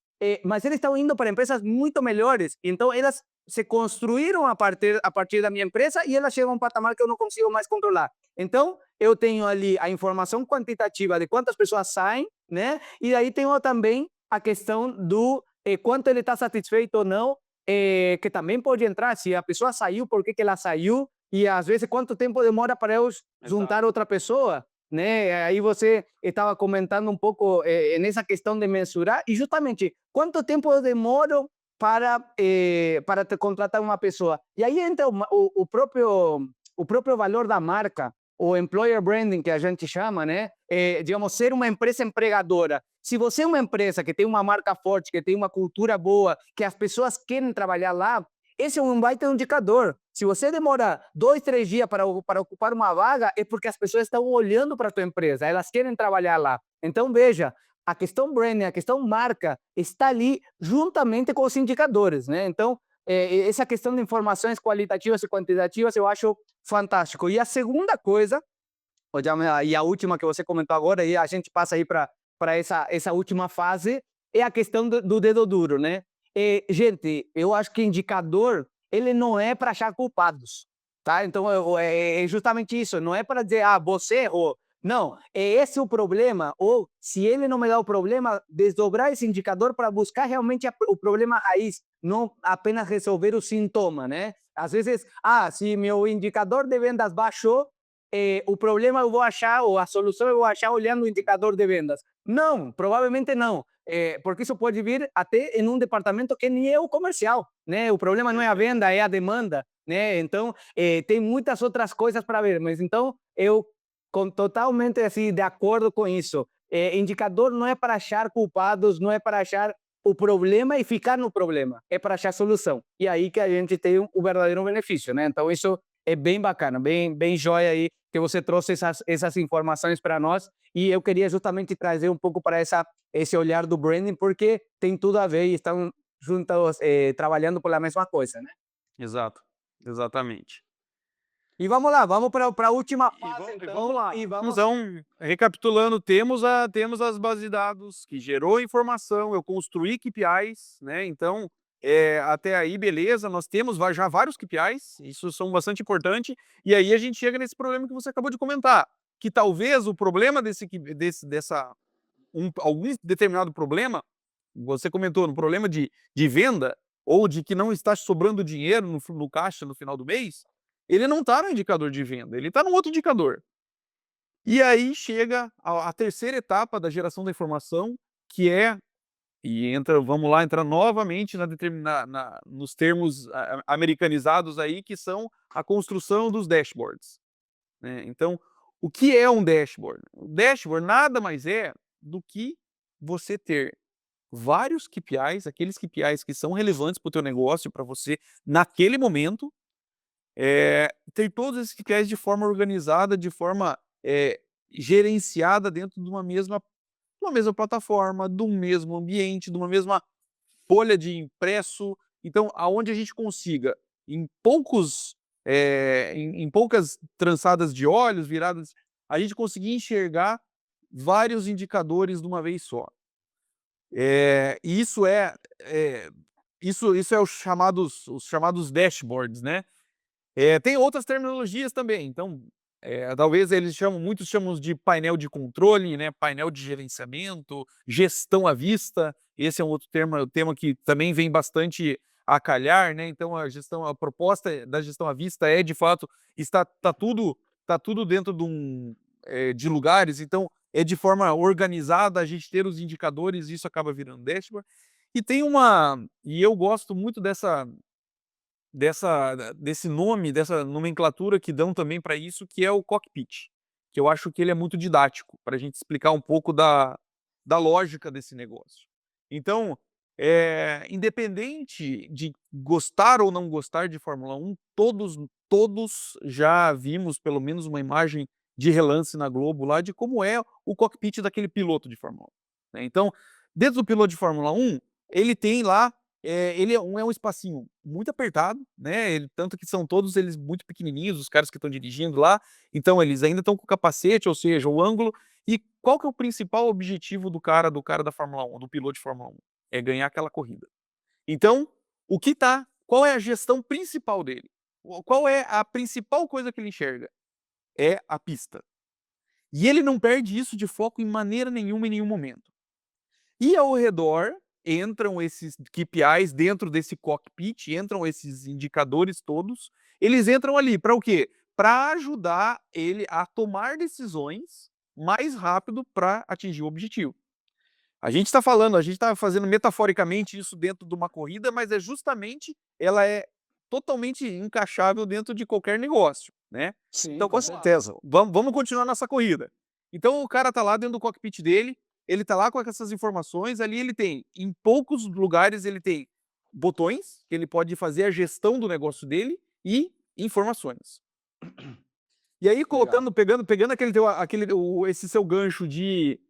mas eles estão indo para empresas muito melhores, então elas se construíram a partir da minha empresa e elas chegam a um patamar que eu não consigo mais controlar. Então, eu tenho ali a informação quantitativa de quantas pessoas saem, né? E aí tenho também a questão do quanto ele está satisfeito ou não, que também pode entrar, se a pessoa saiu, por que ela saiu, e às vezes quanto tempo demora para eu juntar outra pessoa, né? Aí você estava comentando um pouco nessa questão de mensurar, e justamente quanto tempo eu demoro para te contratar uma pessoa. E aí entra o próprio valor da marca, o employer branding, que a gente chama, né? Digamos, ser uma empresa empregadora. Se você é uma empresa que tem uma marca forte, que tem uma cultura boa, que as pessoas querem trabalhar lá, esse é um baita indicador. Se você demora 2, 3 dias para ocupar uma vaga, é porque as pessoas estão olhando para a tua empresa, elas querem trabalhar lá. Então, veja, a questão branding, a questão marca, está ali juntamente com os indicadores, né? Então, essa questão de informações qualitativas e quantitativas eu acho fantástico. E a segunda coisa, e a última que você comentou agora, e a gente passa aí para essa última fase, é a questão do dedo duro, né? Gente, eu acho que indicador, ele não é para achar culpados, tá? Então, é justamente isso, não é para dizer, você errou. Não, é esse o problema, ou se ele não me dá o problema, desdobrar esse indicador para buscar realmente o problema raiz, não apenas resolver o sintoma, né? Às vezes, se meu indicador de vendas baixou, o problema eu vou achar, ou a solução eu vou achar olhando o indicador de vendas. Não, provavelmente não, porque isso pode vir até em um departamento que nem é o comercial, né? O problema não é a venda, é a demanda, né? Então, tem muitas outras coisas para ver, mas então eu totalmente assim, de acordo com isso. Indicador não é para achar culpados, não é para achar o problema e ficar no problema, é para achar solução. E aí que a gente tem o verdadeiro benefício, né? Então, isso é bem bacana, bem joia aí que você trouxe essas informações para nós, e eu queria justamente trazer um pouco para esse olhar do branding, porque tem tudo a ver e estão juntos trabalhando pela mesma coisa, né? Exato, exatamente. E vamos lá, vamos para a última E fase, então. vamos lá. E vamos... Então, recapitulando, temos as bases de dados que gerou informação, eu construí KPIs, né? Então, até aí, beleza, nós temos já vários KPIs, isso são bastante importante, e aí a gente chega nesse problema que você acabou de comentar, que talvez o problema algum determinado problema, você comentou, no problema de venda, ou de que não está sobrando dinheiro no caixa no final do mês, ele não está no indicador de venda, ele está num outro indicador. E aí chega a terceira etapa da geração da informação, que vamos lá, entrar novamente nos termos americanizados aí, que são a construção dos dashboards, né? Então, o que é um dashboard? O dashboard nada mais é do que você ter vários KPIs, aqueles KPIs que são relevantes para o teu negócio, para você naquele momento, ter todos esses KPIs de forma organizada, de forma gerenciada dentro de uma mesma plataforma, de um mesmo ambiente, de uma mesma folha de impresso. Então, aonde a gente consiga, em poucas trançadas de olhos, viradas, a gente conseguir enxergar vários indicadores de uma vez só. E isso é os chamados dashboards, né? Tem outras terminologias também, então talvez muitos chamam de painel de controle, né, painel de gerenciamento, gestão à vista. Esse é um outro tema que também vem bastante a calhar, né? Então a proposta da gestão à vista é de fato tá tudo dentro de lugares, então é de forma organizada a gente ter os indicadores, e isso acaba virando dashboard. E eu gosto muito desse nome, dessa nomenclatura que dão também para isso, que é o cockpit, que eu acho que ele é muito didático para a gente explicar um pouco da lógica desse negócio. Então, independente de gostar ou não gostar de Fórmula 1, todos já vimos pelo menos uma imagem de relance na Globo lá de como é o cockpit daquele piloto de Fórmula 1, né? Então, dentro do piloto de Fórmula 1, ele tem lá ele é um espacinho muito apertado, né, tanto que são todos eles muito pequenininhos, os caras que estão dirigindo lá, então eles ainda estão com o capacete, ou seja, o ângulo. E qual que é o principal objetivo do cara da Fórmula 1, do piloto de Fórmula 1? É ganhar aquela corrida. Então, qual é a gestão principal dele? Qual é a principal coisa que ele enxerga? É a pista. E ele não perde isso de foco em maneira nenhuma, em nenhum momento. E ao redor entram esses KPIs dentro desse cockpit, entram esses indicadores todos. Eles entram ali para o quê? Para ajudar ele a tomar decisões mais rápido para atingir o objetivo. A gente está fazendo metaforicamente isso dentro de uma corrida, mas ela é totalmente encaixável dentro de qualquer negócio, né? Sim, Então, com com certeza. certeza, vamos continuar nossa corrida. Então, o cara está lá dentro do cockpit dele, ele está lá com essas informações, ali em poucos lugares, ele tem botões, que ele pode fazer a gestão do negócio dele e informações. E aí, Legal. pegando esse seu gancho de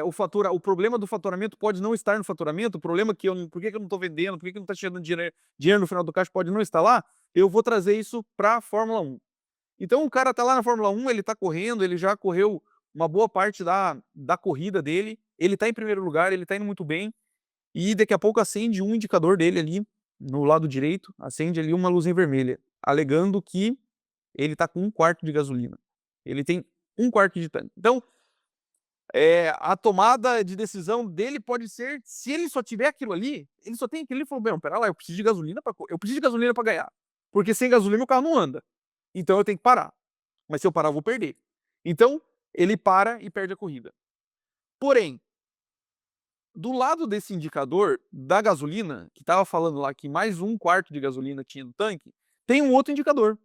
o problema do faturamento pode não estar no faturamento, o problema é por que que eu não estou vendendo, por que que não está chegando dinheiro no final do caixa pode não estar lá, eu vou trazer isso para a Fórmula 1. Então o cara está lá na Fórmula 1, ele está correndo, ele já correu uma boa parte da corrida dele, ele está em primeiro lugar, ele está indo muito bem, e daqui a pouco acende um indicador dele ali, no lado direito, acende ali uma luzinha vermelha, alegando que ele está com 1/4 de gasolina. Ele tem 1/4 de tanque. Então, a tomada de decisão dele pode ser, se ele só tiver aquilo ali, ele só tem aquilo, ele falou: "Bem, espera lá, eu preciso de gasolina para ganhar, porque sem gasolina o carro não anda, então eu tenho que parar, mas se eu parar eu vou perder". Então, ele para e perde a corrida. Porém, do lado desse indicador da gasolina, que estava falando lá que mais 1/4 de gasolina tinha no tanque, tem um outro indicador,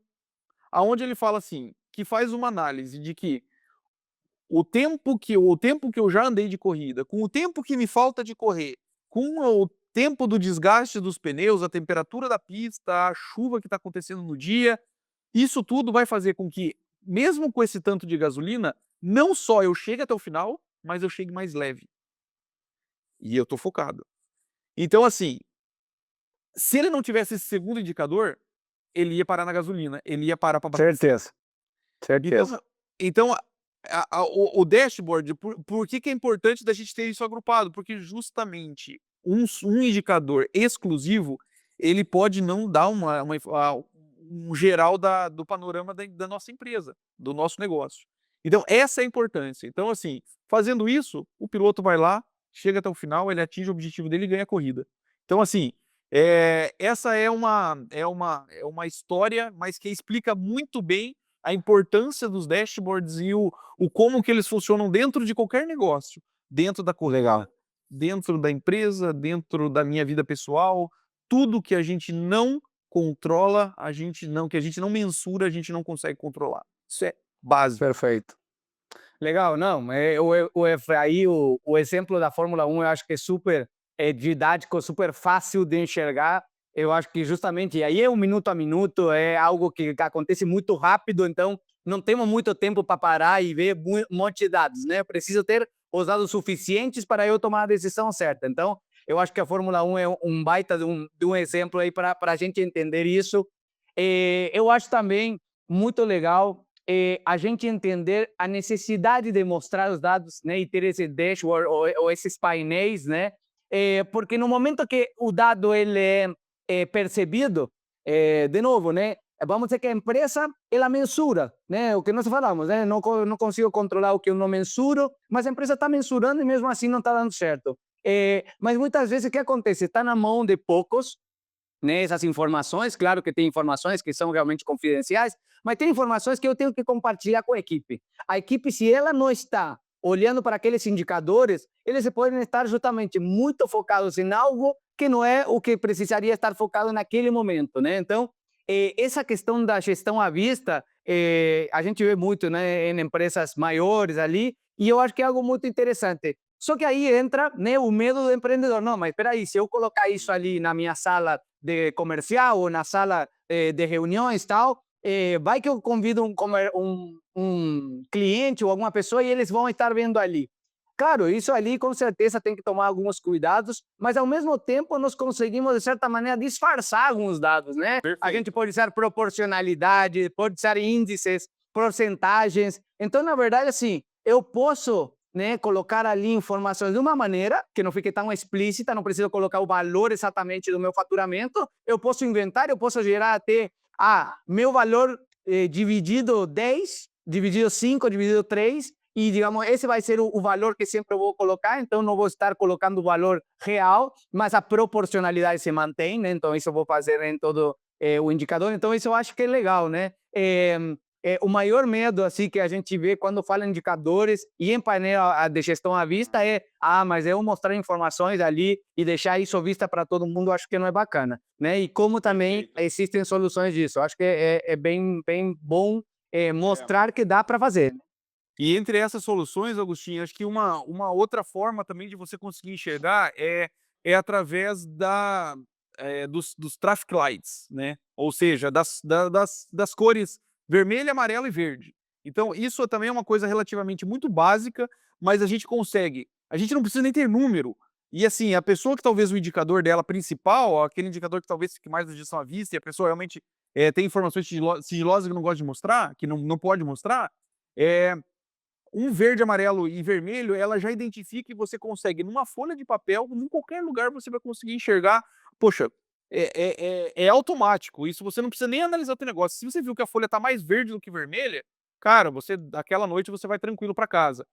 aonde ele fala assim, que faz uma análise de que o tempo que eu já andei de corrida, com o tempo que me falta de correr, com o tempo do desgaste dos pneus, a temperatura da pista, a chuva que está acontecendo no dia, isso tudo vai fazer com que, mesmo com esse tanto de gasolina, não só eu chegue até o final, mas eu chegue mais leve. E eu estou focado. Então, assim, se ele não tivesse esse segundo indicador, ele ia parar na gasolina, ele ia parar para abastecer. Certeza, certeza. Então o dashboard, por que é importante da gente ter isso agrupado? Porque justamente um indicador exclusivo, ele pode não dar um geral do panorama da nossa empresa, do nosso negócio. Então essa é a importância. Então assim, fazendo isso, o piloto vai lá, chega até o final, ele atinge o objetivo dele e ganha a corrida. Então assim, essa é uma história, mas que explica muito bem a importância dos dashboards e o como que eles funcionam dentro de qualquer negócio, dentro da Legal. corrida, dentro da empresa, dentro da minha vida pessoal, tudo que a gente não controla, que a gente não mensura, a gente não consegue controlar. Isso é básico. Perfeito. Legal, não, o exemplo da Fórmula 1 eu acho que é super didático, super fácil de enxergar. Eu acho que justamente aí é um minuto a minuto, é algo que acontece muito rápido, então não temos muito tempo para parar e ver um monte de dados, né? Preciso ter os dados suficientes para eu tomar a decisão certa. Então, eu acho que a Fórmula 1 é um baita de um exemplo aí para a gente entender isso. Eu acho também muito legal a gente entender a necessidade de mostrar os dados, né, e ter esse dashboard ou esses painéis, né, porque no momento que o dado ele é percebido, de novo, né, vamos dizer que a empresa, ela mensura, né? O que nós falamos, né? Não consigo controlar o que eu não mensuro, mas a empresa está mensurando e mesmo assim não está dando certo. Mas muitas vezes o que acontece? Está na mão de poucos, né, essas informações. Claro que tem informações que são realmente confidenciais, mas tem informações que eu tenho que compartilhar com a equipe. A equipe, se ela não está olhando para aqueles indicadores, eles podem estar justamente muito focados em algo que não é o que precisaria estar focado naquele momento, né? Então, essa questão da gestão à vista, a gente vê muito, né, em empresas maiores ali, e eu acho que é algo muito interessante. Só que aí entra, né, o medo do empreendedor. Não, mas espera aí, se eu colocar isso ali na minha sala de comercial ou na sala de reuniões tal, vai que eu convido um cliente ou alguma pessoa e eles vão estar vendo ali. Claro, isso ali com certeza tem que tomar alguns cuidados, mas ao mesmo tempo nós conseguimos, de certa maneira, disfarçar alguns dados, né? A gente Perfeito. pode usar proporcionalidade, pode usar índices, porcentagens. Então, na verdade, assim, eu posso, né, colocar ali informações de uma maneira que não fique tão explícita, não preciso colocar o valor exatamente do meu faturamento, eu posso inventar, eu posso gerar até, meu valor dividido 10, dividido 5, dividido 3, e digamos, esse vai ser o valor que sempre eu vou colocar, então não vou estar colocando o valor real, mas a proporcionalidade se mantém, né? Então isso eu vou fazer em todo o indicador, então isso eu acho que é legal, né? O maior medo assim que a gente vê quando fala em indicadores e em painel de gestão à vista é, mas eu mostrar informações ali e deixar isso à vista para todo mundo, acho que não é bacana, né? E como também Perfeito. existem soluções disso, acho que é bem bom É. mostrar que dá para fazer. E entre essas soluções, Agostinho, acho que uma outra forma também de você conseguir enxergar é através dos traffic lights, né? Ou seja, das cores vermelho, amarelo e verde. Então, isso também é uma coisa relativamente muito básica, mas a gente consegue. A gente não precisa nem ter número. E assim, a pessoa que talvez o indicador dela principal, aquele indicador que talvez fique mais na gestão à vista, e a pessoa realmente tem informações sigilosas que não gosta de mostrar, que não pode mostrar, é, um verde, amarelo e vermelho, ela já identifica e você consegue, numa folha de papel, em qualquer lugar você vai conseguir enxergar. Poxa, é automático. Isso você não precisa nem analisar o teu negócio. Se você viu que a folha está mais verde do que vermelha, cara, você aquela noite você vai tranquilo para casa.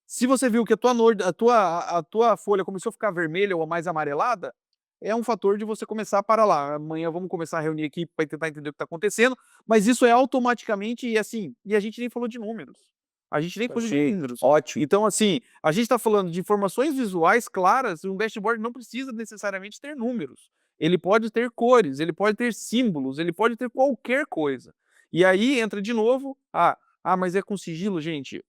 Se você viu que a tua folha começou a ficar vermelha ou mais amarelada, é um fator de você começar a parar lá. Amanhã vamos começar a reunir aqui para tentar entender o que está acontecendo, mas isso é automaticamente e assim, e a gente nem falou de números. A gente nem falou de Perfeito, números. ótimo. Então, assim, a gente está falando de informações visuais claras, um dashboard não precisa necessariamente ter números. Ele pode ter cores, ele pode ter símbolos, ele pode ter qualquer coisa. E aí entra de novo, mas é com sigilo, gente.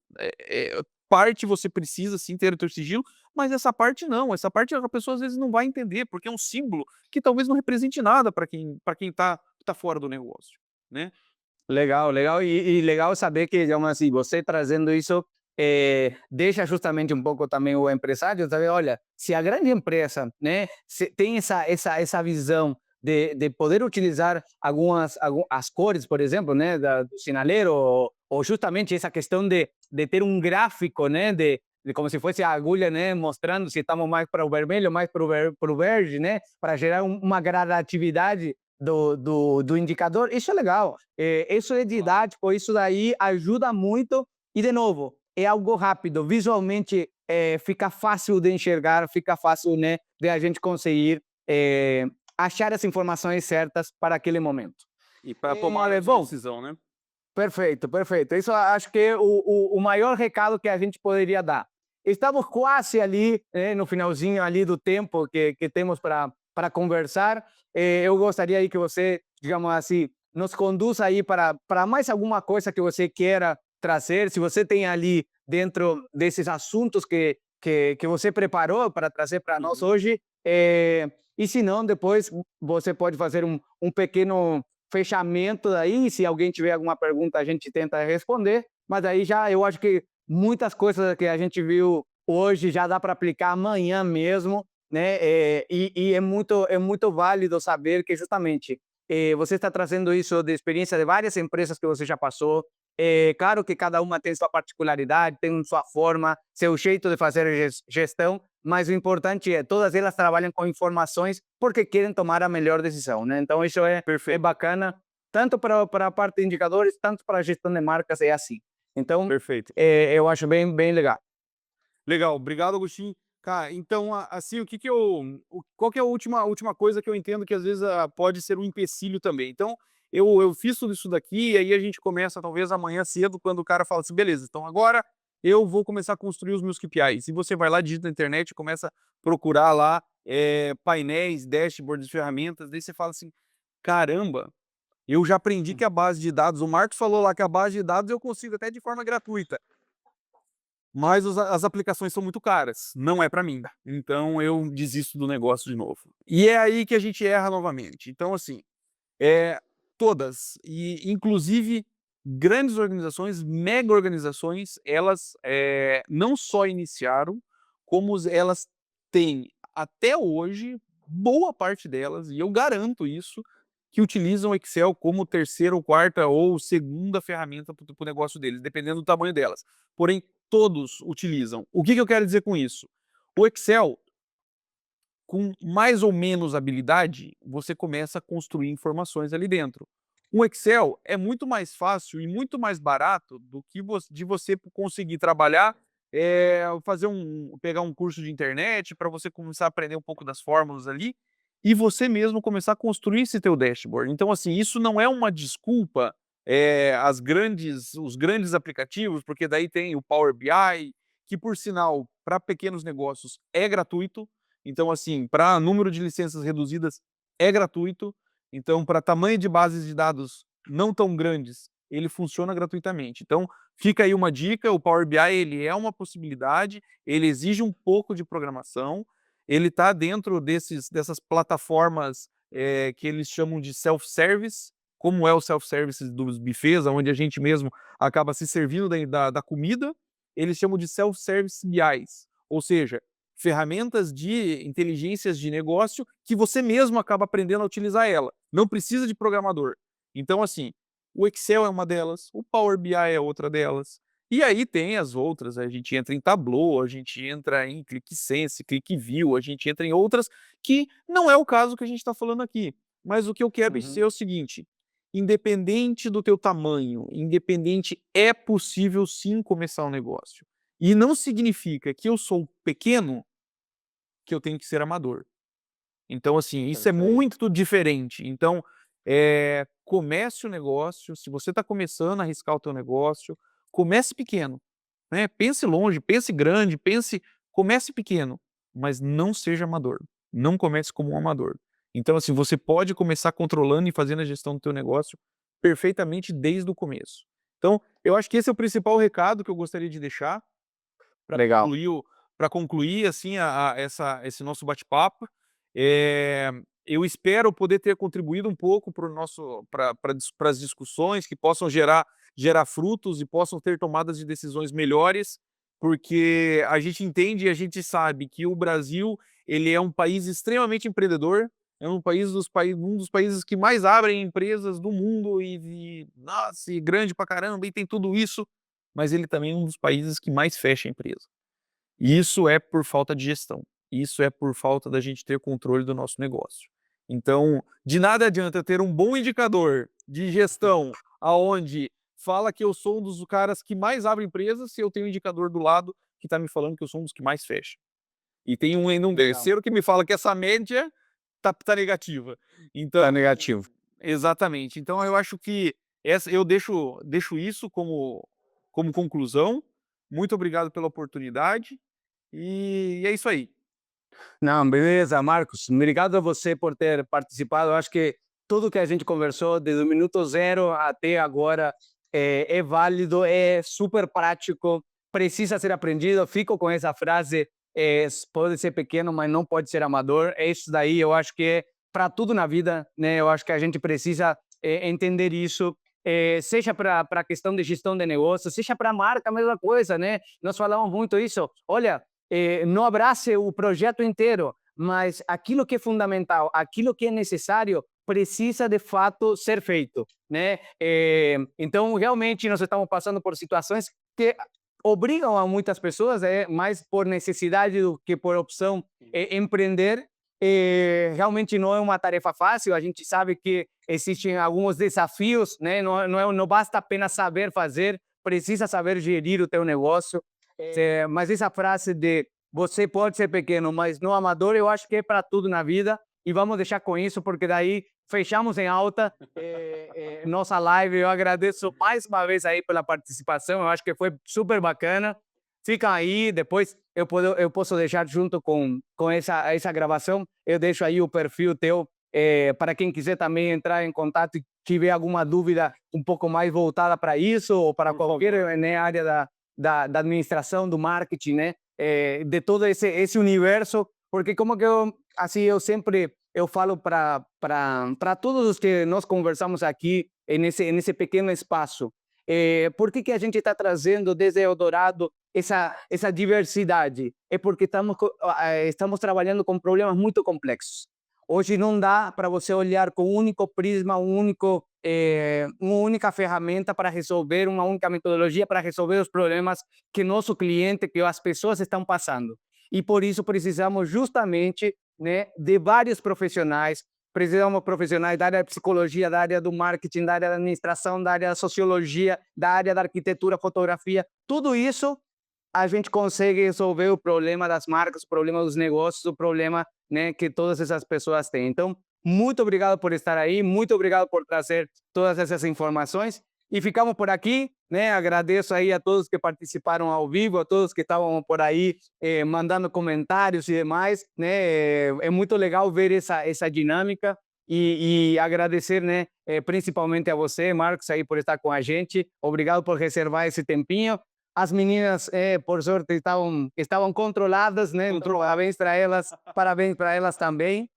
Parte você precisa sim ter o teu sigilo, mas essa parte não. Essa parte a pessoa às vezes não vai entender, porque é um símbolo que talvez não represente nada para quem tá fora do negócio, né? Legal, legal. E legal saber que, digamos assim, você trazendo isso, deixa justamente um pouco também o empresário saber, olha, se a grande empresa, né, tem essa visão de poder utilizar as cores, por exemplo, né, do sinaleiro, ou justamente essa questão de ter um gráfico, né, de como se fosse a agulha, né, mostrando se estamos mais para o vermelho, mais para o verde, né, para gerar uma gradatividade do indicador, isso é legal. Isso é Claro. didático, isso daí ajuda muito. E, de novo, é algo rápido, visualmente fica fácil de enxergar, fica fácil, né, de a gente conseguir achar as informações certas para aquele momento. E para tomada de Bom, decisão, né? perfeito, perfeito. Isso acho que é o maior recado que a gente poderia dar. Estamos quase ali, no finalzinho ali do tempo que temos para conversar. Eu gostaria aí que você, digamos assim, nos conduza aí para mais alguma coisa que você queira trazer. Se você tem ali dentro desses assuntos que você preparou para trazer para nós Uhum. hoje, e se não, depois você pode fazer um pequeno fechamento aí, se alguém tiver alguma pergunta, a gente tenta responder, mas aí já eu acho que muitas coisas que a gente viu hoje já dá para aplicar amanhã mesmo, né? E é muito válido saber que justamente você está trazendo isso de experiência de várias empresas que você já passou. É claro que cada uma tem sua particularidade, tem sua forma, seu jeito de fazer gestão, mas o importante é todas elas trabalham com informações porque querem tomar a melhor decisão, né? Então isso é Perfeito. bacana. tanto para a parte de indicadores, tanto para a gestão de marcas é assim. Então, Perfeito. eu acho bem legal. Legal, obrigado, Agostinho. Cara, então, assim, qual que é a última coisa que eu entendo que às vezes pode ser um empecilho também? Então, eu fiz tudo isso daqui, e aí a gente começa talvez amanhã cedo, quando o cara fala assim, beleza, então agora eu vou começar a construir os meus KPIs. E você vai lá, digita na internet e começa a procurar lá painéis, dashboards, ferramentas, daí você fala assim, caramba, eu já aprendi que a base de dados, o Marcos falou lá que a base de dados eu consigo até de forma gratuita. Mas as aplicações são muito caras, não é para mim. Então eu desisto do negócio de novo. E é aí que a gente erra novamente. Então, assim, todas, e inclusive grandes organizações, mega organizações, elas não só iniciaram, como elas têm até hoje, boa parte delas, e eu garanto isso, que utilizam o Excel como terceira ou quarta ou segunda ferramenta para o negócio deles, dependendo do tamanho delas. Porém, todos utilizam. O que eu quero dizer com isso? O Excel, com mais ou menos habilidade, você começa a construir informações ali dentro. O Excel é muito mais fácil e muito mais barato do que de você conseguir trabalhar, pegar um curso de internet para você começar a aprender um pouco das fórmulas ali e você mesmo começar a construir esse teu dashboard. Então, assim, isso não é uma desculpa, os grandes aplicativos, porque daí tem o Power BI, que por sinal, para pequenos negócios é gratuito. Então, assim, para número de licenças reduzidas é gratuito. Então, para tamanho de bases de dados não tão grandes, ele funciona gratuitamente. Então, fica aí uma dica, o Power BI ele é uma possibilidade, ele exige um pouco de programação, ele está dentro dessas plataformas que eles chamam de self-service, como é o self-service dos buffets, onde a gente mesmo acaba se servindo da comida, eles chamam de self-service BIs, ou seja, ferramentas de inteligências de negócio que você mesmo acaba aprendendo a utilizar ela. Não precisa de programador. Então, assim, o Excel é uma delas, o Power BI é outra delas. E aí tem as outras, a gente entra em Tableau, a gente entra em ClickSense, ClickView, a gente entra em outras que não é o caso que a gente está falando aqui. Mas o que eu quero dizer é o seguinte, independente do teu tamanho, é possível sim começar um negócio. E não significa que eu sou pequeno que eu tenho que ser amador. Então, assim, isso é muito diferente. Então, comece o negócio, se você está começando a arriscar o teu negócio, comece pequeno, né? Pense longe, pense grande, comece pequeno, mas não seja amador. Não comece como um amador. Então, assim, você pode começar controlando e fazendo a gestão do teu negócio perfeitamente desde o começo. Então, eu acho que esse é o principal recado que eu gostaria de deixar para Legal. concluir assim, esse nosso bate-papo. Eu espero poder ter contribuído um pouco para as discussões que possam gerar frutos e possam ter tomadas de decisões melhores, porque a gente entende e a gente sabe que o Brasil ele é um país extremamente empreendedor, é um dos países que mais abrem empresas do mundo nossa, e grande pra caramba, e tem tudo isso, mas ele também é um dos países que mais fecha empresa. E isso é por falta de gestão. Isso é por falta da gente ter controle do nosso negócio. Então, de nada adianta eu ter um bom indicador de gestão aonde fala que eu sou um dos caras que mais abre empresas se eu tenho um indicador do lado que está me falando que eu sou um dos que mais fecha. E tem ainda um terceiro que me fala que essa média tá negativa. Então, Tá negativo. exatamente. Então eu acho que eu deixo isso como conclusão. Muito obrigado pela oportunidade e é isso aí. Não, beleza, Marcos. Obrigado a você por ter participado. Eu acho que tudo que a gente conversou, desde o minuto zero até agora, é válido, é super prático, precisa ser aprendido. Fico com essa frase: pode ser pequeno, mas não pode ser amador. É isso daí, eu acho que é para tudo na vida, né? Eu acho que a gente precisa entender isso. Seja para a questão de gestão de negócio, seja para a marca, a mesma coisa, né? Nós falamos muito isso. Olha, não abrace o projeto inteiro, mas aquilo que é fundamental, aquilo que é necessário, precisa de fato ser feito, né? Então, realmente, nós estamos passando por situações que obrigam a muitas pessoas, mais por necessidade do que por opção, empreender, realmente não é uma tarefa fácil, a gente sabe que existem alguns desafios, né? Não basta apenas saber fazer, precisa saber gerir o teu negócio. Mas essa frase de você pode ser pequeno, mas não amador, eu acho que é para tudo na vida. E vamos deixar com isso, porque daí fechamos em alta nossa live. Eu agradeço mais uma vez aí pela participação, eu acho que foi super bacana. Fica aí, depois eu posso deixar junto com essa gravação, eu deixo aí o perfil teu, para quem quiser também entrar em contato e tiver alguma dúvida um pouco mais voltada para isso, ou para qualquer, né, área da administração, do marketing, né, de todo esse universo, porque como que assim, eu falo para todos os que nós conversamos aqui, nesse pequeno espaço, por que a gente está trazendo desde Eldorado essa diversidade? É porque estamos trabalhando com problemas muito complexos. Hoje não dá para você olhar com um único prisma, uma única ferramenta para resolver, uma única metodologia para resolver os problemas que nosso cliente, que as pessoas estão passando. E por isso precisamos justamente, né, de vários profissionais. Precisamos de profissionais da área da psicologia, da área do marketing, da área da administração, da área da sociologia, da área da arquitetura, fotografia. Tudo isso a gente consegue resolver o problema das marcas, o problema dos negócios, o problema, né, que todas essas pessoas têm. Então, muito obrigado por estar aí, muito obrigado por trazer todas essas informações. E ficamos por aqui, né? Agradeço aí a todos que participaram ao vivo, a todos que estavam por aí mandando comentários e demais, né? É muito legal ver essa dinâmica e agradecer, né? Principalmente a você, Marcos, aí por estar com a gente. Obrigado por reservar esse tempinho. As meninas, por sorte, estavam controladas, né? Então, parabéns para elas também.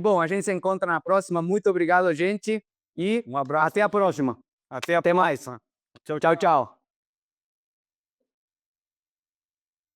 Bom, a gente se encontra na próxima. Muito obrigado, gente. E Um abraço. até a próxima. Até a Até mais. próxima. Tchau, tchau.